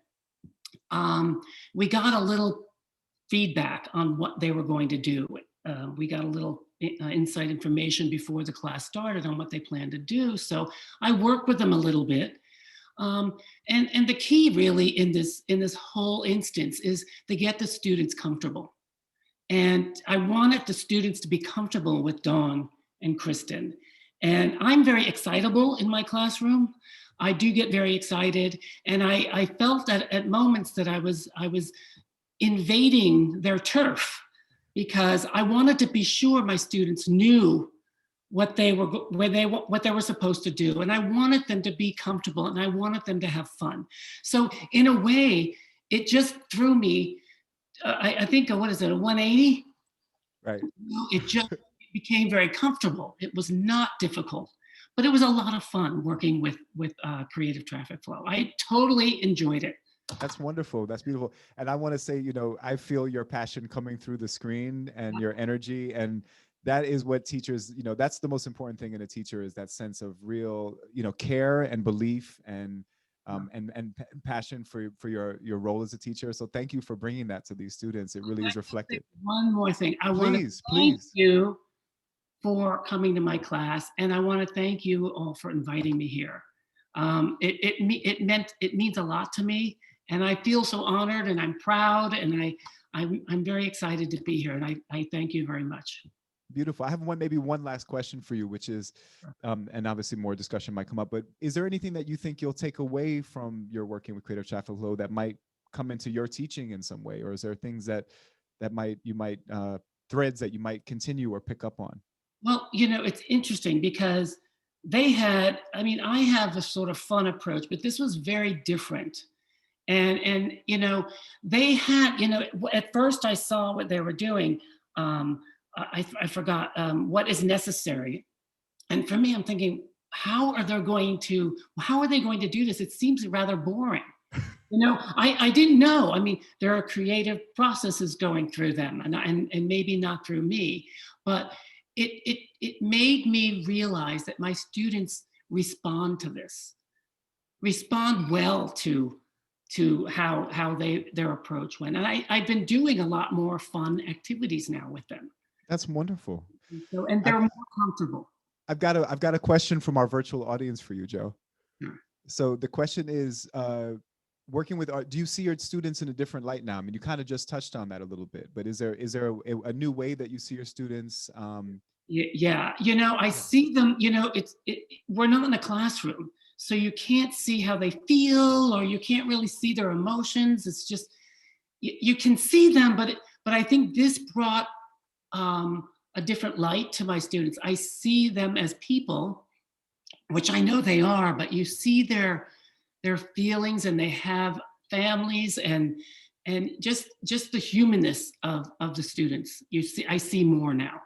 We got a little feedback on what they were going to do. We got a little inside information before the class started on what they planned to do. So I worked with them a little bit. And the key really in this whole instance is to get the students comfortable. And I wanted the students to be comfortable with Dawn and Kristin. And I'm very excitable in my classroom. I do get very excited. And I felt that at moments that I was invading their turf, because I wanted to be sure my students knew what they were supposed to do. And I wanted them to be comfortable, and I wanted them to have fun. So in a way, it just threw me, I think, what is it, a 180? Right. It just became very comfortable. It was not difficult, but it was a lot of fun working with creative traffic flow. I totally enjoyed it. That's wonderful. That's beautiful. And I want to say, you know, I feel your passion coming through the screen and your energy. And that is what teachers, you know, that's the most important thing in a teacher, is that sense of real, you know, care and belief and passion for your role as a teacher. So thank you for bringing that to these students. It really is reflected. One more thing. I want to thank you for coming to my class. And I want to thank you all for inviting me here. It means a lot to me. And I feel so honored, and I'm proud, and I'm very excited to be here. And I thank you very much. Beautiful. I have maybe one last question for you, which is, and obviously more discussion might come up, but is there anything that you think you'll take away from your working with creative traffic flow that might come into your teaching in some way? Or is there things that you might threads that you might continue or pick up on? Well, you know, it's interesting because they had, I mean, I have a sort of fun approach, but this was very different. And you know, they had, you know, at first I saw what they were doing. I forgot what is necessary. And for me, I'm thinking, how are they going to do this? It seems rather boring. You know, I didn't know. I mean, there are creative processes going through them, and maybe not through me, but it made me realize that my students respond to this, respond well to how their approach went. And I've been doing a lot more fun activities now with them. That's wonderful. And they're more comfortable. I've got a question from our virtual audience for you, Joe. Sure. So the question is, working with art, do you see your students in a different light now? I mean, you kind of just touched on that a little bit, but is there a new way that you see your students? Yeah, you know, I see them, you know, we're not in a classroom, so you can't see how they feel, or you can't really see their emotions. It's just, you can see them, but I think this brought a different light to my students. I see them as people, which I know they are, but you see their feelings, and they have families, and just the humanness of the students. I see more now.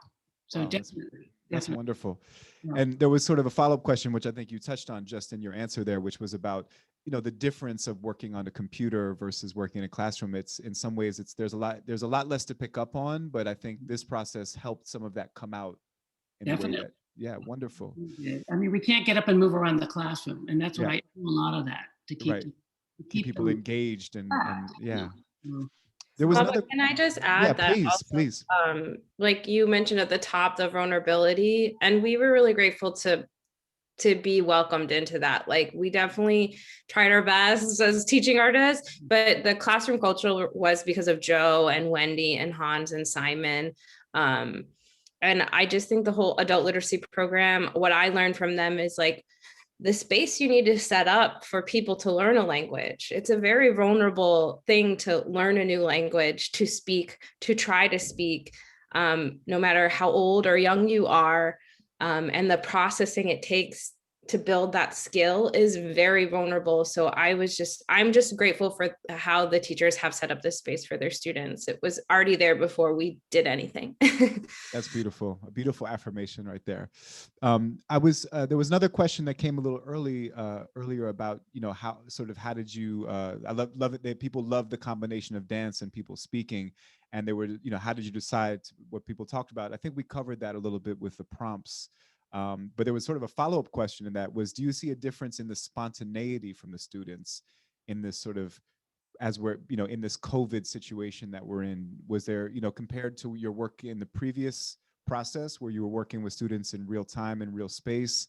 So Wow, definitely. That's wonderful. Yeah. And there was sort of a follow-up question, which I think you touched on just in your answer there, which was about, you know, the difference of working on a computer versus working in a classroom. It's in some ways there's a lot less to pick up on, but I think this process helped some of that come out in a way that, yeah, wonderful. I mean, we can't get up and move around the classroom, and that's what Yeah. I do a lot of that to keep Right. To keep people them engaged and yeah. Mm. There was Bubba, another. can I just add Yeah, that please, also, please. like you mentioned at the top, the vulnerability, and we were really grateful to be welcomed into that. Like, we definitely tried our best as teaching artists, but the classroom culture was because of Joe and Wendy and Hans and Simon. And I just think the whole adult literacy program, what I learned from them is like, the space you need to set up for people to learn a language. It's a very vulnerable thing to learn a new language, to speak, to try to speak, no matter how old or young you are. And the processing it takes to build that skill is very vulnerable. So I'm just grateful for how the teachers have set up this space for their students. It was already there before we did anything. That's beautiful. A beautiful affirmation right there. There was another question that came a little earlier about, you know, how did you, I love it that people love the combination of dance and people speaking, and they were, you know, how did you decide what people talked about? I think we covered that a little bit with the prompts. But there was sort of a follow-up question in that was, do you see a difference in the spontaneity from the students in this sort of, as we're, you know, in this COVID situation that we're in? Was there, you know, compared to your work in the previous process where you were working with students in real time and real space,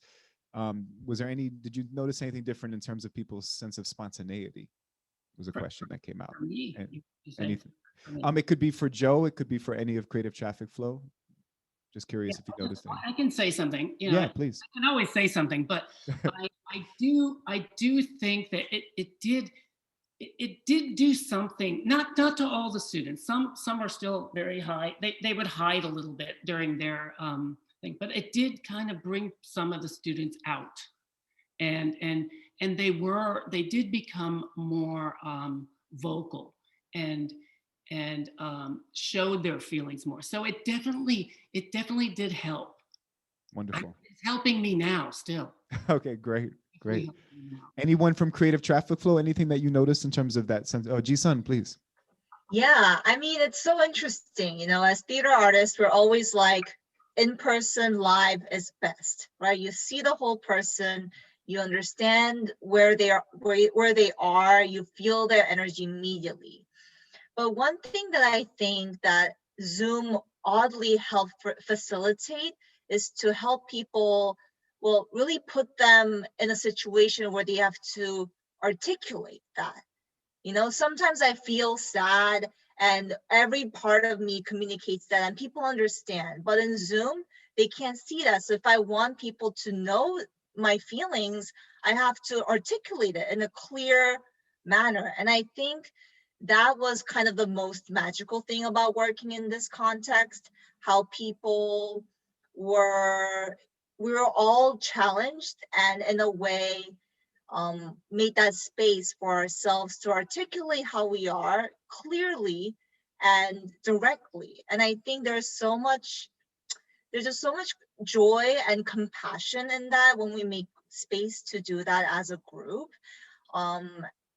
did you notice anything different in terms of people's sense of spontaneity? Was a question that came out. Anything. It could be for Joe, it could be for any of Creative Traffic Flow. Just curious if you noticed anything. I can say something. You know, yeah, please. I can always say something, but I do think that it did do something. Not to all the students. Some are still very high. They would hide a little bit during their thing, but it did kind of bring some of the students out, and they did become more vocal and showed their feelings more. So it definitely did help. Wonderful. It's helping me now still. Okay, great. Anyone from Creative Traffic Flow, anything that you noticed in terms of that sense? Oh, Jeesun, please. Yeah, I mean, it's so interesting. You know, as theater artists, we're always like, in person, live is best, right? You see the whole person, you understand where they are, you feel their energy immediately. But one thing that I think that Zoom oddly helped facilitate is to help people, well, really put them in a situation where they have to articulate that. You know, sometimes I feel sad and every part of me communicates that and people understand. But in Zoom, they can't see that. So if I want people to know my feelings, I have to articulate it in a clear manner. And I think that was kind of the most magical thing about working in this context, how people we were all challenged and in a way made that space for ourselves to articulate how we are clearly and directly. And I think there's just so much joy and compassion in that when we make space to do that as a group.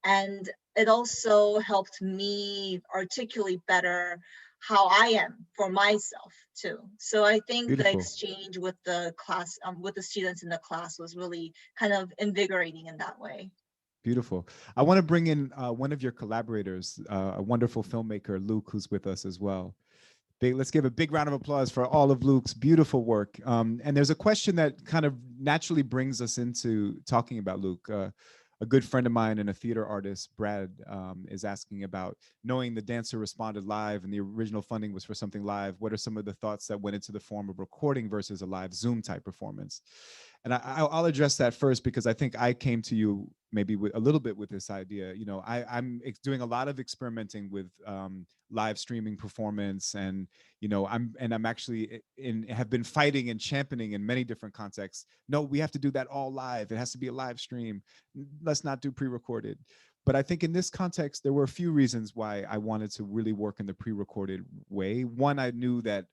And it also helped me articulate better how I am for myself too. So I think the Beautiful. exchange with the class, with the students in the class was really kind of invigorating in that way. Beautiful. I want to bring in one of your collaborators, a wonderful filmmaker, Luke, who's with us as well. Let's give a big round of applause for all of Luke's beautiful work. And there's a question that kind of naturally brings us into talking about Luke. A good friend of mine and a theater artist, Brad, is asking about, knowing the dancer responded live and the original funding was for something live, what are some of the thoughts that went into the form of recording versus a live Zoom type performance? And I'll address that first, because I think I came to you maybe with a little bit with this idea. You know, I'm doing a lot of experimenting with live streaming performance, and you know, I'm actually have been fighting and championing in many different contexts. No, we have to do that all live. It has to be a live stream. Let's not do pre-recorded. But I think in this context, there were a few reasons why I wanted to really work in the pre-recorded way. One, I knew that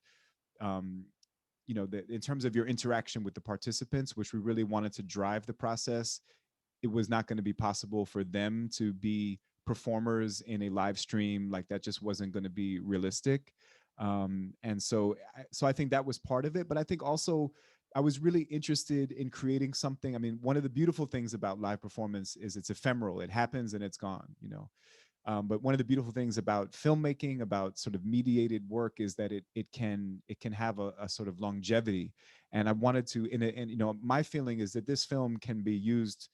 you know, that in terms of your interaction with the participants, which we really wanted to drive the process, it was not going to be possible for them to be performers in a live stream. Like, that just wasn't going to be realistic. And so I think that was part of it. But I think also I was really interested in creating something. I mean, one of the beautiful things about live performance is it's ephemeral. It happens and it's gone, you know. But one of the beautiful things about filmmaking, about sort of mediated work, is that it can have a sort of longevity. And I wanted to, and you know, my feeling is that this film can be used,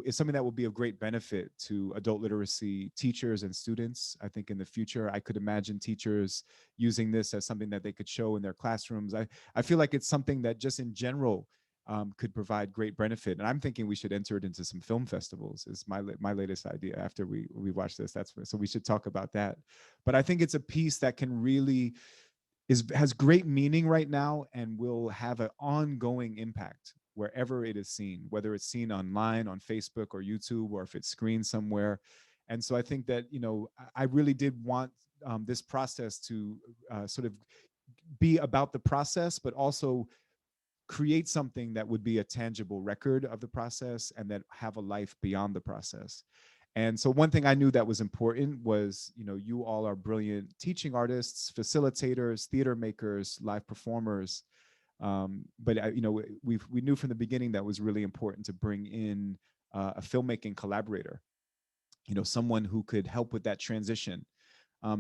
is something that will be of great benefit to adult literacy teachers and students. I think in the future, I could imagine teachers using this as something that they could show in their classrooms. I feel like it's something that just in general could provide great benefit. And I'm thinking we should enter it into some film festivals, is my latest idea after we watch this. So we should talk about that. But I think it's a piece that can really has great meaning right now and will have an ongoing impact wherever it is seen, whether it's seen online on Facebook or YouTube, or if it's screened somewhere. And so I think that, you know, I really did want this process to sort of be about the process, but also create something that would be a tangible record of the process and that have a life beyond the process. And so one thing I knew that was important was, you know, you all are brilliant teaching artists, facilitators, theater makers, live performers. But you know, we knew from the beginning that was really important to bring in a filmmaking collaborator, you know, someone who could help with that transition.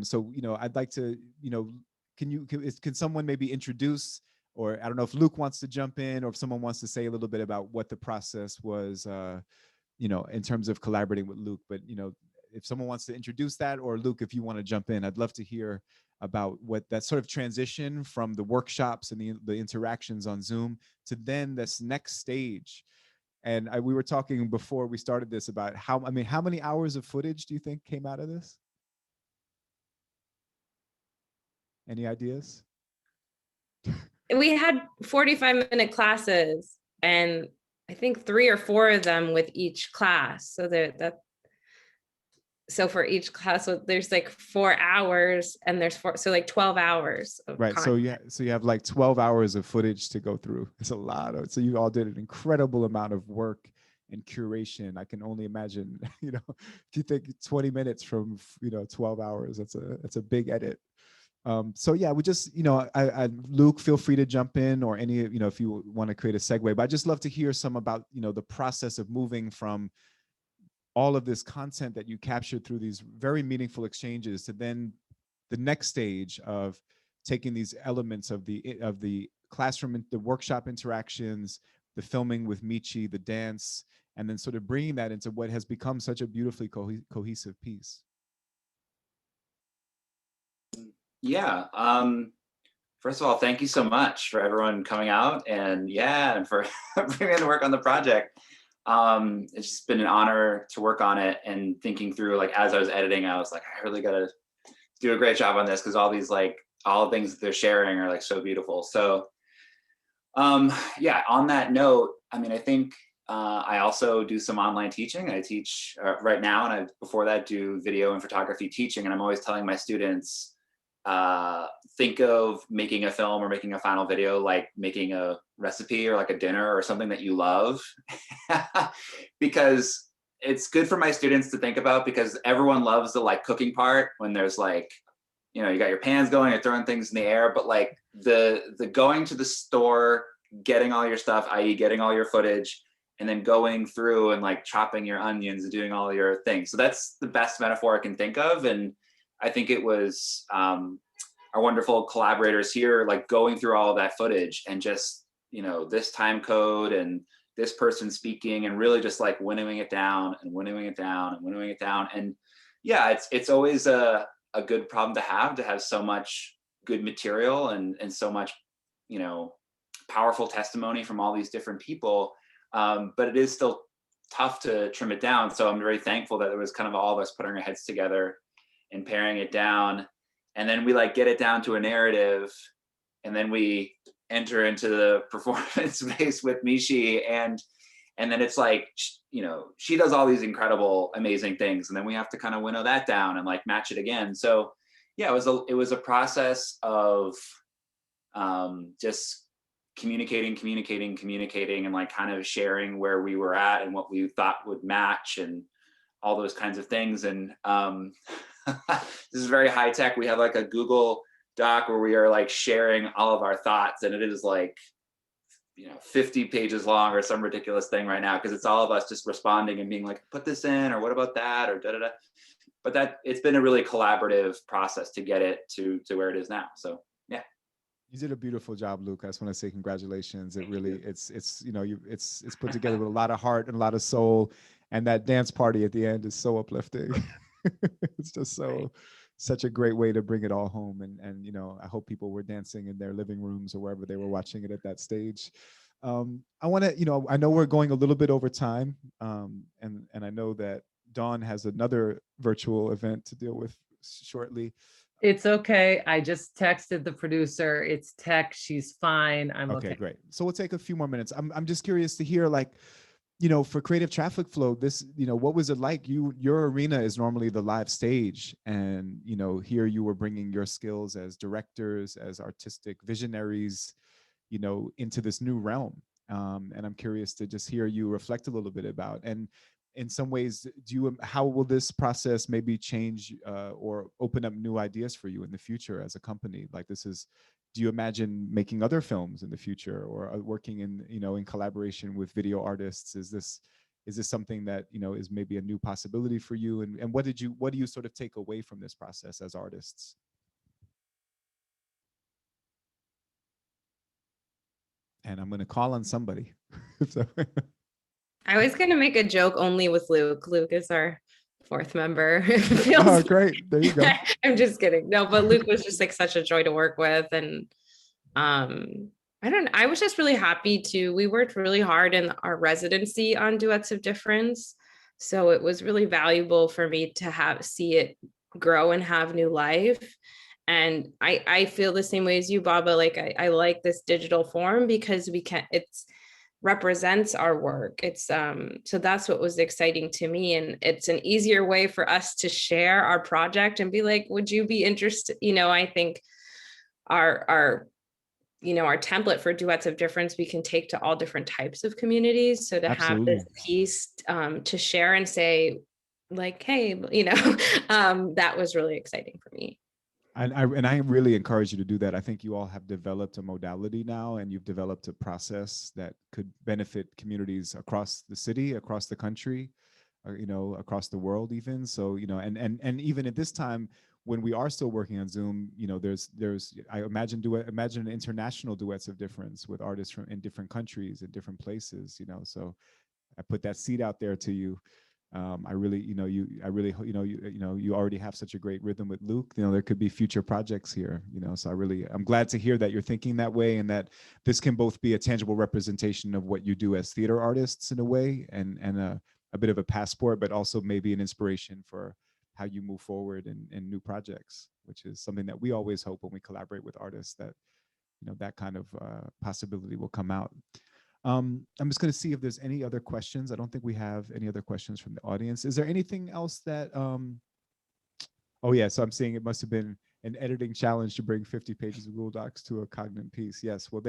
So, you know, I'd like to, you know, can someone maybe introduce, or I don't know if Luke wants to jump in, or if someone wants to say a little bit about what the process was, you know, in terms of collaborating with Luke. But, you know, if someone wants to introduce that, or Luke, if you want to jump in, I'd love to hear about what that sort of transition from the workshops and the interactions on Zoom to then this next stage. And we were talking before we started this about how many hours of footage do you think came out of this? Any ideas? We had 45-minute classes, and I think 3 or 4 of them with each class. So for each class, so there's like 4 hours, and there's 12 hours of Right. content. So you have like 12 hours of footage to go through. It's a lot of, so you all did an incredible amount of work and curation. I can only imagine, you know, if you think 20 minutes from, you know, 12 hours, that's a big edit. So yeah, we just, you know, Luke, feel free to jump in, or any, you know, if you want to create a segue, but I just love to hear some about, you know, the process of moving from all of this content that you captured through these very meaningful exchanges to then the next stage of taking these elements of the classroom, the workshop interactions, the filming with Michi, the dance, and then sort of bringing that into what has become such a beautifully cohesive piece. Yeah. First of all, thank you so much for everyone coming out, and for bringing in to work on the project. It's just been an honor to work on it, and thinking through, like, as I was editing, I was like, I really gotta do a great job on this, because all these, like, all the things that they're sharing are like so beautiful. So yeah, on that note, I mean, I think I also do some online teaching. I teach right now, and I before that do video and photography teaching, and I'm always telling my students, think of making a film or making a final video like making a recipe or like a dinner or something that you love. Because it's good for my students to think about, because everyone loves the like cooking part when there's like, you know, you got your pans going, you're throwing things in the air, but like the going to the store, getting all your stuff, i.e. getting all your footage, and then going through and like chopping your onions and doing all your things. So that's the best metaphor I can think of. And I think it was our wonderful collaborators here, like going through all of that footage and just, you know, this time code and this person speaking, and really just like winnowing it down and winnowing it down and winnowing it down. And yeah, it's always a good problem to have so much good material and so much, you know, powerful testimony from all these different people. But it is still tough to trim it down. So I'm very thankful that there was kind of all of us putting our heads together and paring it down. And then we like get it down to a narrative, and then we enter into the performance space with Michi, and then it's like, you know, she does all these incredible, amazing things, and then we have to kind of winnow that down and like match it again. So yeah, it was a process of just communicating, and like kind of sharing where we were at and what we thought would match and all those kinds of things. And this is very high tech. We have like a Google Doc where we are like sharing all of our thoughts, and it is like, you know, 50 pages long or some ridiculous thing right now, because it's all of us just responding and being like, put this in, or what about that, or da da da. But that it's been a really collaborative process to get it to where it is now. So yeah. You did a beautiful job, Luke. I just want to say congratulations. It really, it's you know, it's put together with a lot of heart and a lot of soul, and that dance party at the end is so uplifting. It's just such a great way to bring it all home. And you know, I hope people were dancing in their living rooms or wherever they were watching it at that stage. I want to, you know, I know we're going a little bit over time, and I know that Dawn has another virtual event to deal with shortly. It's okay. I just texted the producer. It's tech. She's fine. I'm okay. Okay, great. So we'll take a few more minutes. I'm just curious to hear, like, you know, for Creative Traffic Flow, this, you know, what was it like? Your arena is normally the live stage, and, you know, here you were bringing your skills as directors, as artistic visionaries, you know, into this new realm. And I'm curious to just hear you reflect a little bit about, and in some ways, how will this process maybe change or open up new ideas for you in the future as a company? Like, do you imagine making other films in the future, or working in, you know, in collaboration with video artists? Is this something that, you know, is maybe a new possibility for you? And what do you sort of take away from this process as artists? And I'm going to call on somebody. So. I was going to make a joke only with Luke. Luke is our fourth member. Oh, great. There you go. I'm just kidding. No, but Luke was just like such a joy to work with. And I was just really happy we worked really hard in our residency on Duets of Difference. So it was really valuable for me to see it grow and have new life. And I feel the same way as you, Baba. Like I like this digital form because it's represents our work. It's so that's what was exciting to me, and it's an easier way for us to share our project and be like, would you be interested? You know, I think our you know, our template for Duets of Difference we can take to all different types of communities. So to Absolutely. have this piece to share and say, like, hey, you know, that was really exciting for me. And I really encourage you to do that. I think you all have developed a modality now, and you've developed a process that could benefit communities across the city, across the country, or, you know, across the world even. So, you know, and even at this time when we are still working on Zoom, you know, there's I imagine an international Duets of Difference with artists in different countries, in different places, you know. So I put that seed out there to you. I really, you know, you already have such a great rhythm with Luke. You know, there could be future projects here, you know, so I'm glad to hear that you're thinking that way, and that this can both be a tangible representation of what you do as theater artists in a way, and a bit of a passport, but also maybe an inspiration for how you move forward in new projects, which is something that we always hope when we collaborate with artists, that, you know, that kind of possibility will come out. I'm just going to see if there's any other questions. I don't think we have any other questions from the audience. Is there anything else that, oh yeah, so I'm seeing it must have been an editing challenge to bring 50 pages of Google Docs to a cognate piece. Yes, well,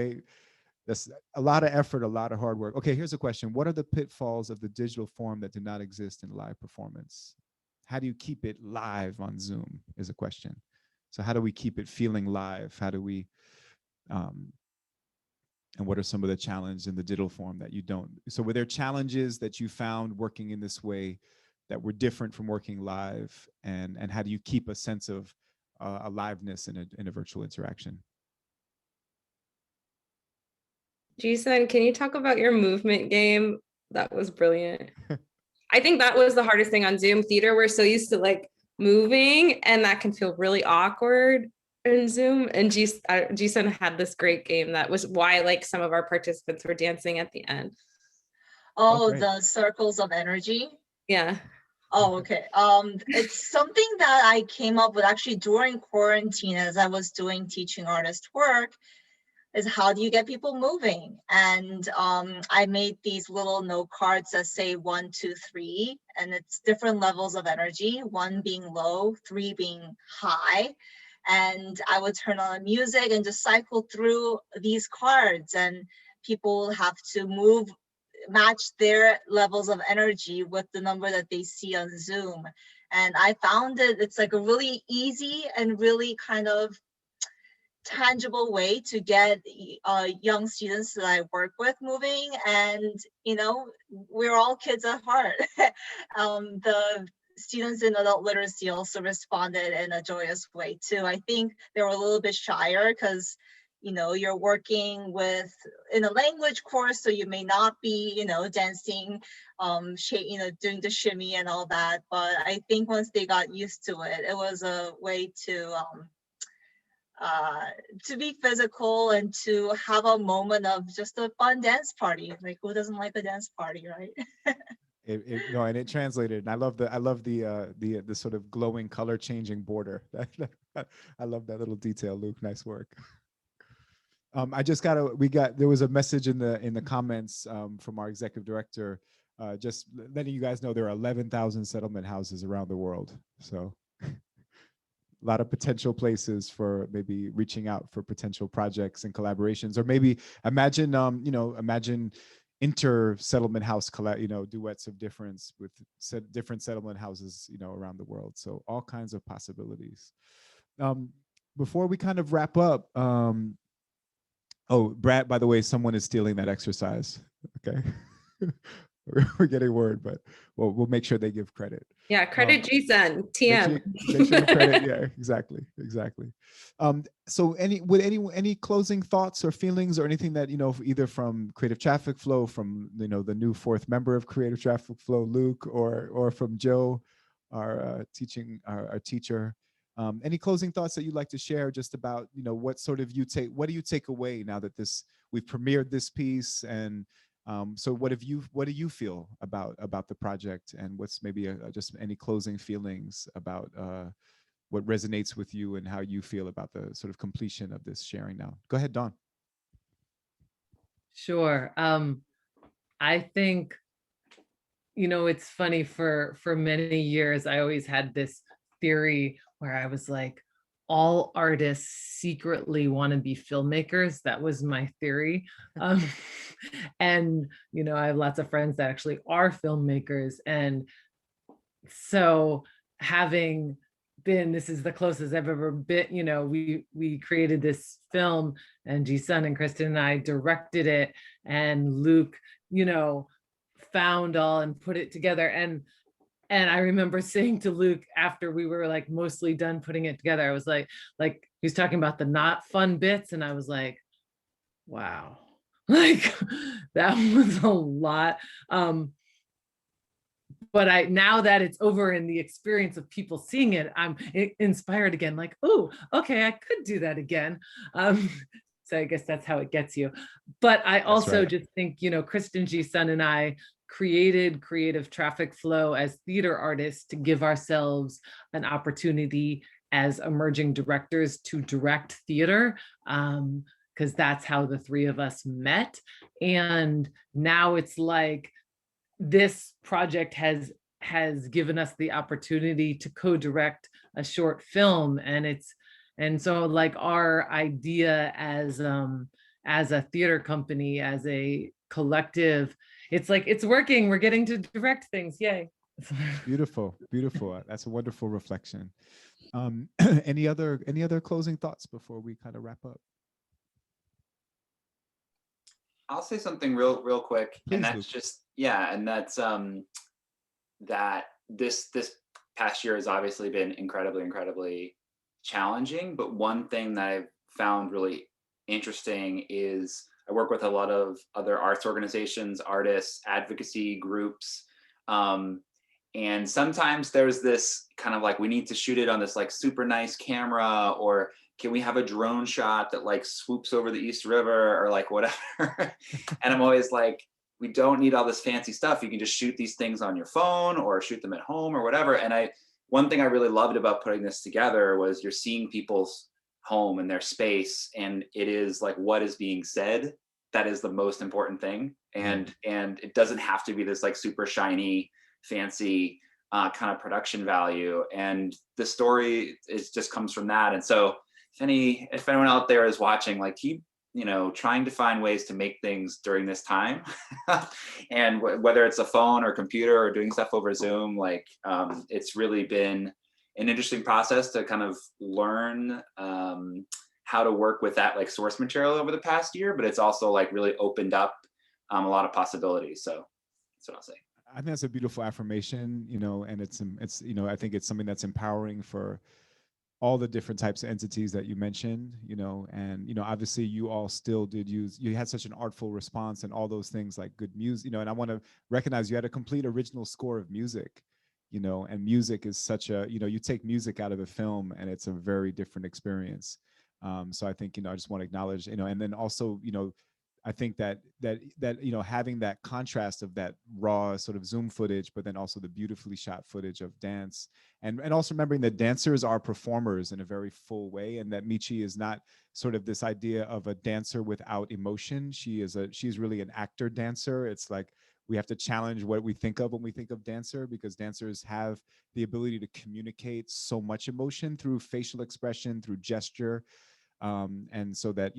that's a lot of effort, a lot of hard work. Okay, here's a question. What are the pitfalls of the digital form that do not exist in live performance? How do you keep it live on Zoom is a question. So how do we keep it feeling live? How do we, and what are some of the challenges in the digital form that you don't? So were there challenges that you found working in this way that were different from working live? And how do you keep a sense of aliveness in a virtual interaction? Jeesun, can you talk about your movement game? That was brilliant. I think that was the hardest thing on Zoom theater. We're so used to like moving, and that can feel really awkward in Zoom. And Jeesun had this great game that was why like some of our participants were dancing at the end. Oh, the circles of energy. Yeah. Oh, okay. It's something that I came up with actually during quarantine as I was doing teaching artist work. Is how do you get people moving? And I made these little note cards that say 1, 2, 3, and it's different levels of energy, 1 being low, 3 being high. And I would turn on the music and just cycle through these cards, and people have to move, match their levels of energy with the number that they see on Zoom. And I found it's like a really easy and really kind of tangible way to get young students that I work with moving. And you know, we're all kids at heart. The students in adult literacy also responded in a joyous way too. I think they were a little bit shyer because you know you're working with in a language course, so you may not be, you know, dancing, you know, doing the shimmy and all that. But I think once they got used to it, it was a way to be physical and to have a moment of just a fun dance party. Like, who doesn't like a dance party, right? No, and it translated. And I love the sort of glowing color changing border. I love that little detail, Luke. Nice work. There was a message in the comments from our executive director, just letting you guys know there are 11,000 settlement houses around the world. So a lot of potential places for maybe reaching out for potential projects and collaborations, or maybe imagine, imagine inter-settlement house, duets of difference with different settlement houses, around the world. So all kinds of possibilities. Before we kind of wrap up, oh, Brad, by the way, someone is stealing that exercise. Okay. We're getting word, but we'll make sure they give credit. Yeah, credit Jeesun, TM. Make sure you credit, yeah, exactly. So any closing thoughts or feelings or anything that, either from Creative Traffic Flow, from the new 4th member of Creative Traffic Flow, Luke, or from Joe, our teacher. Any closing thoughts that you'd like to share just about, what do you take away now that we've premiered this piece, and so what do you feel about the project, and what's maybe just any closing feelings about what resonates with you and how you feel about the sort of completion of this sharing now? Go ahead, Dawn. Sure. I think, it's funny, for many years, I always had this theory where I was like, all artists secretly want to be filmmakers. That was my theory. And, I have lots of friends that actually are filmmakers. And so having been, this is the closest I've ever been, we created this film, and Jeesun and Kristin and I directed it, and Luke, found all and put it together. And I remember saying to Luke after we were like mostly done putting it together, I was like he was talking about the not fun bits, and I was like, wow, like that was a lot. But now that it's over and the experience of people seeing it, I'm inspired again, like, oh, okay, I could do that again. So I guess that's how it gets you. But I also just think, Kristin, Jeesun, and I created Creative Traffic Flow as theater artists to give ourselves an opportunity as emerging directors to direct theater, because that's how the three of us met. And now it's like this project has given us the opportunity to co-direct a short film, and And so like our idea as a theater company, as a collective, it's like, it's working. We're getting to direct things. Yay. Beautiful, beautiful. That's a wonderful reflection. Any other closing thoughts before we kind of wrap up? I'll say something real quick, Please, and that's Luke. just, yeah, and that's that this past year has obviously been incredibly challenging. But one thing that I've found really interesting is I work with a lot of other arts organizations, artists, advocacy groups. And sometimes there's this kind of like, we need to shoot it on this like super nice camera, or can we have a drone shot that like swoops over the East River or like whatever. And I'm always like, we don't need all this fancy stuff. You can just shoot these things on your phone or shoot them at home or whatever. And one thing I really loved about putting this together was you're seeing people's home and their space, and it is like what is being said that is the most important thing. And it doesn't have to be this like super shiny, fancy kind of production value. And the story just comes from that. And so if anyone out there is watching, like keep trying to find ways to make things during this time. And whether it's a phone or computer or doing stuff over Zoom, like it's really been an interesting process to kind of learn how to work with that like source material over the past year, but it's also like really opened up a lot of possibilities. So that's what I'll say. I think that's a beautiful affirmation, and it's I think it's something that's empowering for all the different types of entities that you mentioned, and obviously you all still you had such an artful response and all those things like good music, and I want to recognize you had a complete original score of music, and music is such a, you take music out of a film and it's a very different experience. So I think, I just want to acknowledge, and then also, I think that having that contrast of that raw sort of Zoom footage, but then also the beautifully shot footage of dance, and also remembering that dancers are performers in a very full way, and that Michi is not sort of this idea of a dancer without emotion. She's really an actor dancer. It's like we have to challenge what we think of when we think of dancer, because dancers have the ability to communicate so much emotion through facial expression, through gesture. And so that,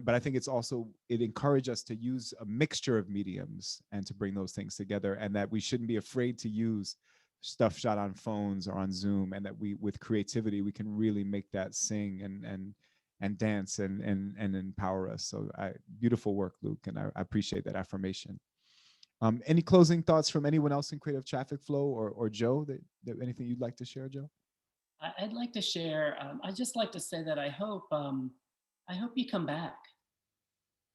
but I think it encouraged us to use a mixture of mediums and to bring those things together, and that we shouldn't be afraid to use stuff shot on phones or on Zoom, and that with creativity, we can really make that sing and dance and empower us. So beautiful work, Luke. And I appreciate that affirmation. Any closing thoughts from anyone else in Creative Traffic Flow, or Joe, that anything you'd like to share, Joe? I'd like to share. I'd just like to say that I hope you come back.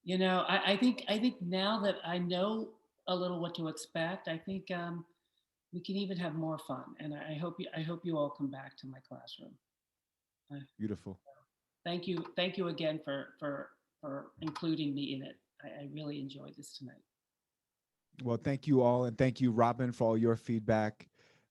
I think now that I know a little what to expect, I think we can even have more fun. And I hope you all come back to my classroom. Beautiful. Thank you again for including me in it. I really enjoyed this tonight. Well, thank you all, and thank you, Robin, for all your feedback.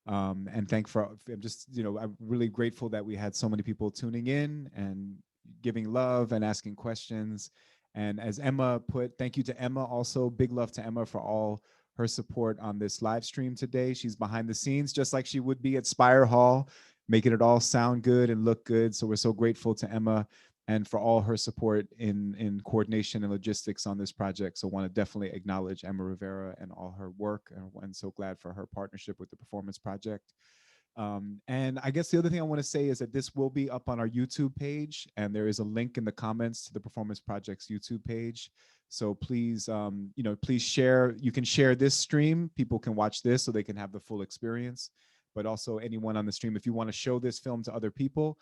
And I'm just, I'm really grateful that we had so many people tuning in and giving love and asking questions. And as Emma put, thank you to Emma also. Big love to Emma for all her support on this live stream today. She's behind the scenes, just like she would be at Spire Hall, making it all sound good and look good. So we're so grateful to Emma and for all her support in coordination and logistics on this project. So I want to definitely acknowledge Emma Rivera and all her work, and so glad for her partnership with the Performance Project. And I guess the other thing I want to say is that this will be up on our YouTube page, and there is a link in the comments to the Performance Project's YouTube page. So please, please share. You can share this stream. People can watch this so they can have the full experience. But also anyone on the stream, if you want to show this film to other people,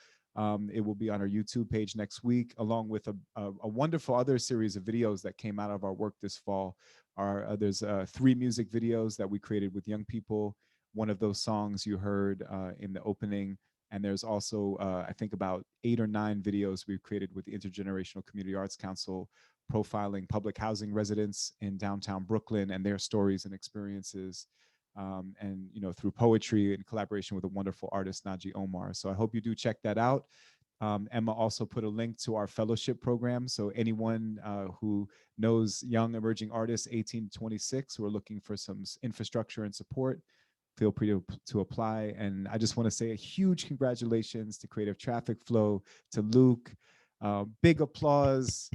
it will be on our YouTube page next week, along with a wonderful other series of videos that came out of our work this fall. There's 3 music videos that we created with young people. One of those songs you heard in the opening. And there's also, I think, about 8 or 9 videos we've created with the Intergenerational Community Arts Council, profiling public housing residents in downtown Brooklyn and their stories and experiences. And through poetry in collaboration with a wonderful artist, Naji Omar. So I hope you do check that out. Emma also put a link to our fellowship program. So anyone who knows young emerging artists 18 to 26 who are looking for some infrastructure and support, feel free to apply. And I just want to say a huge congratulations to Creative Traffic Flow, to Luke. Big applause.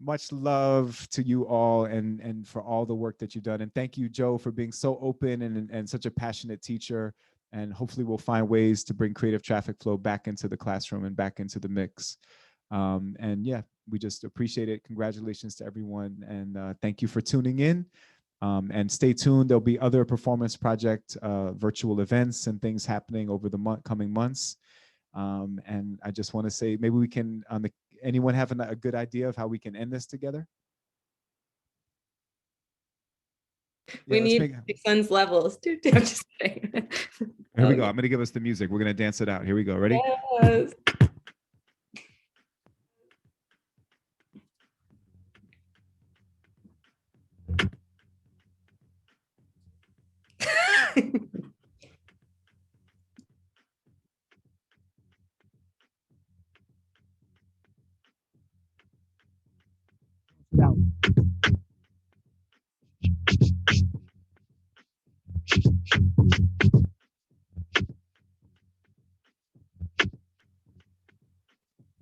Much love to you all, and for all the work that you've done. And thank you, Joe, for being so open and such a passionate teacher. And hopefully we'll find ways to bring Creative Traffic Flow back into the classroom and back into the mix. And yeah, we just appreciate it. Congratulations to everyone. And thank you for tuning in. And stay tuned. There'll be other performance project virtual events and things happening over the coming months. And I just want to say, maybe we can, anyone have a good idea of how we can end this together? We need Jeesun's levels. I'm just kidding. Here we go. I'm going to give us the music. We're going to dance it out. Here we go. Ready? Yes.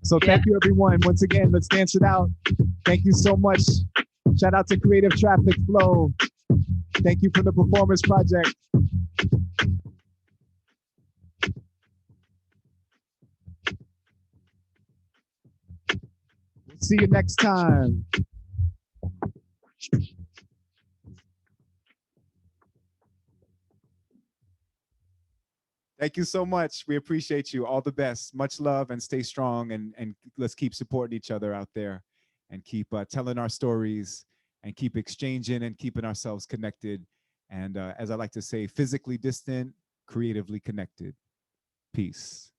So thank you, everyone. Once again, let's dance it out. Thank you so much. Shout out to Creative Traffic Flow. Thank you for the Performance Project. We'll see you next time. Thank you so much. We appreciate you. All the best. Much love, and stay strong, and let's keep supporting each other out there, and keep telling our stories, and keep exchanging and keeping ourselves connected. And as I like to say, physically distant, creatively connected. Peace.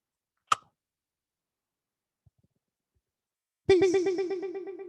Peace.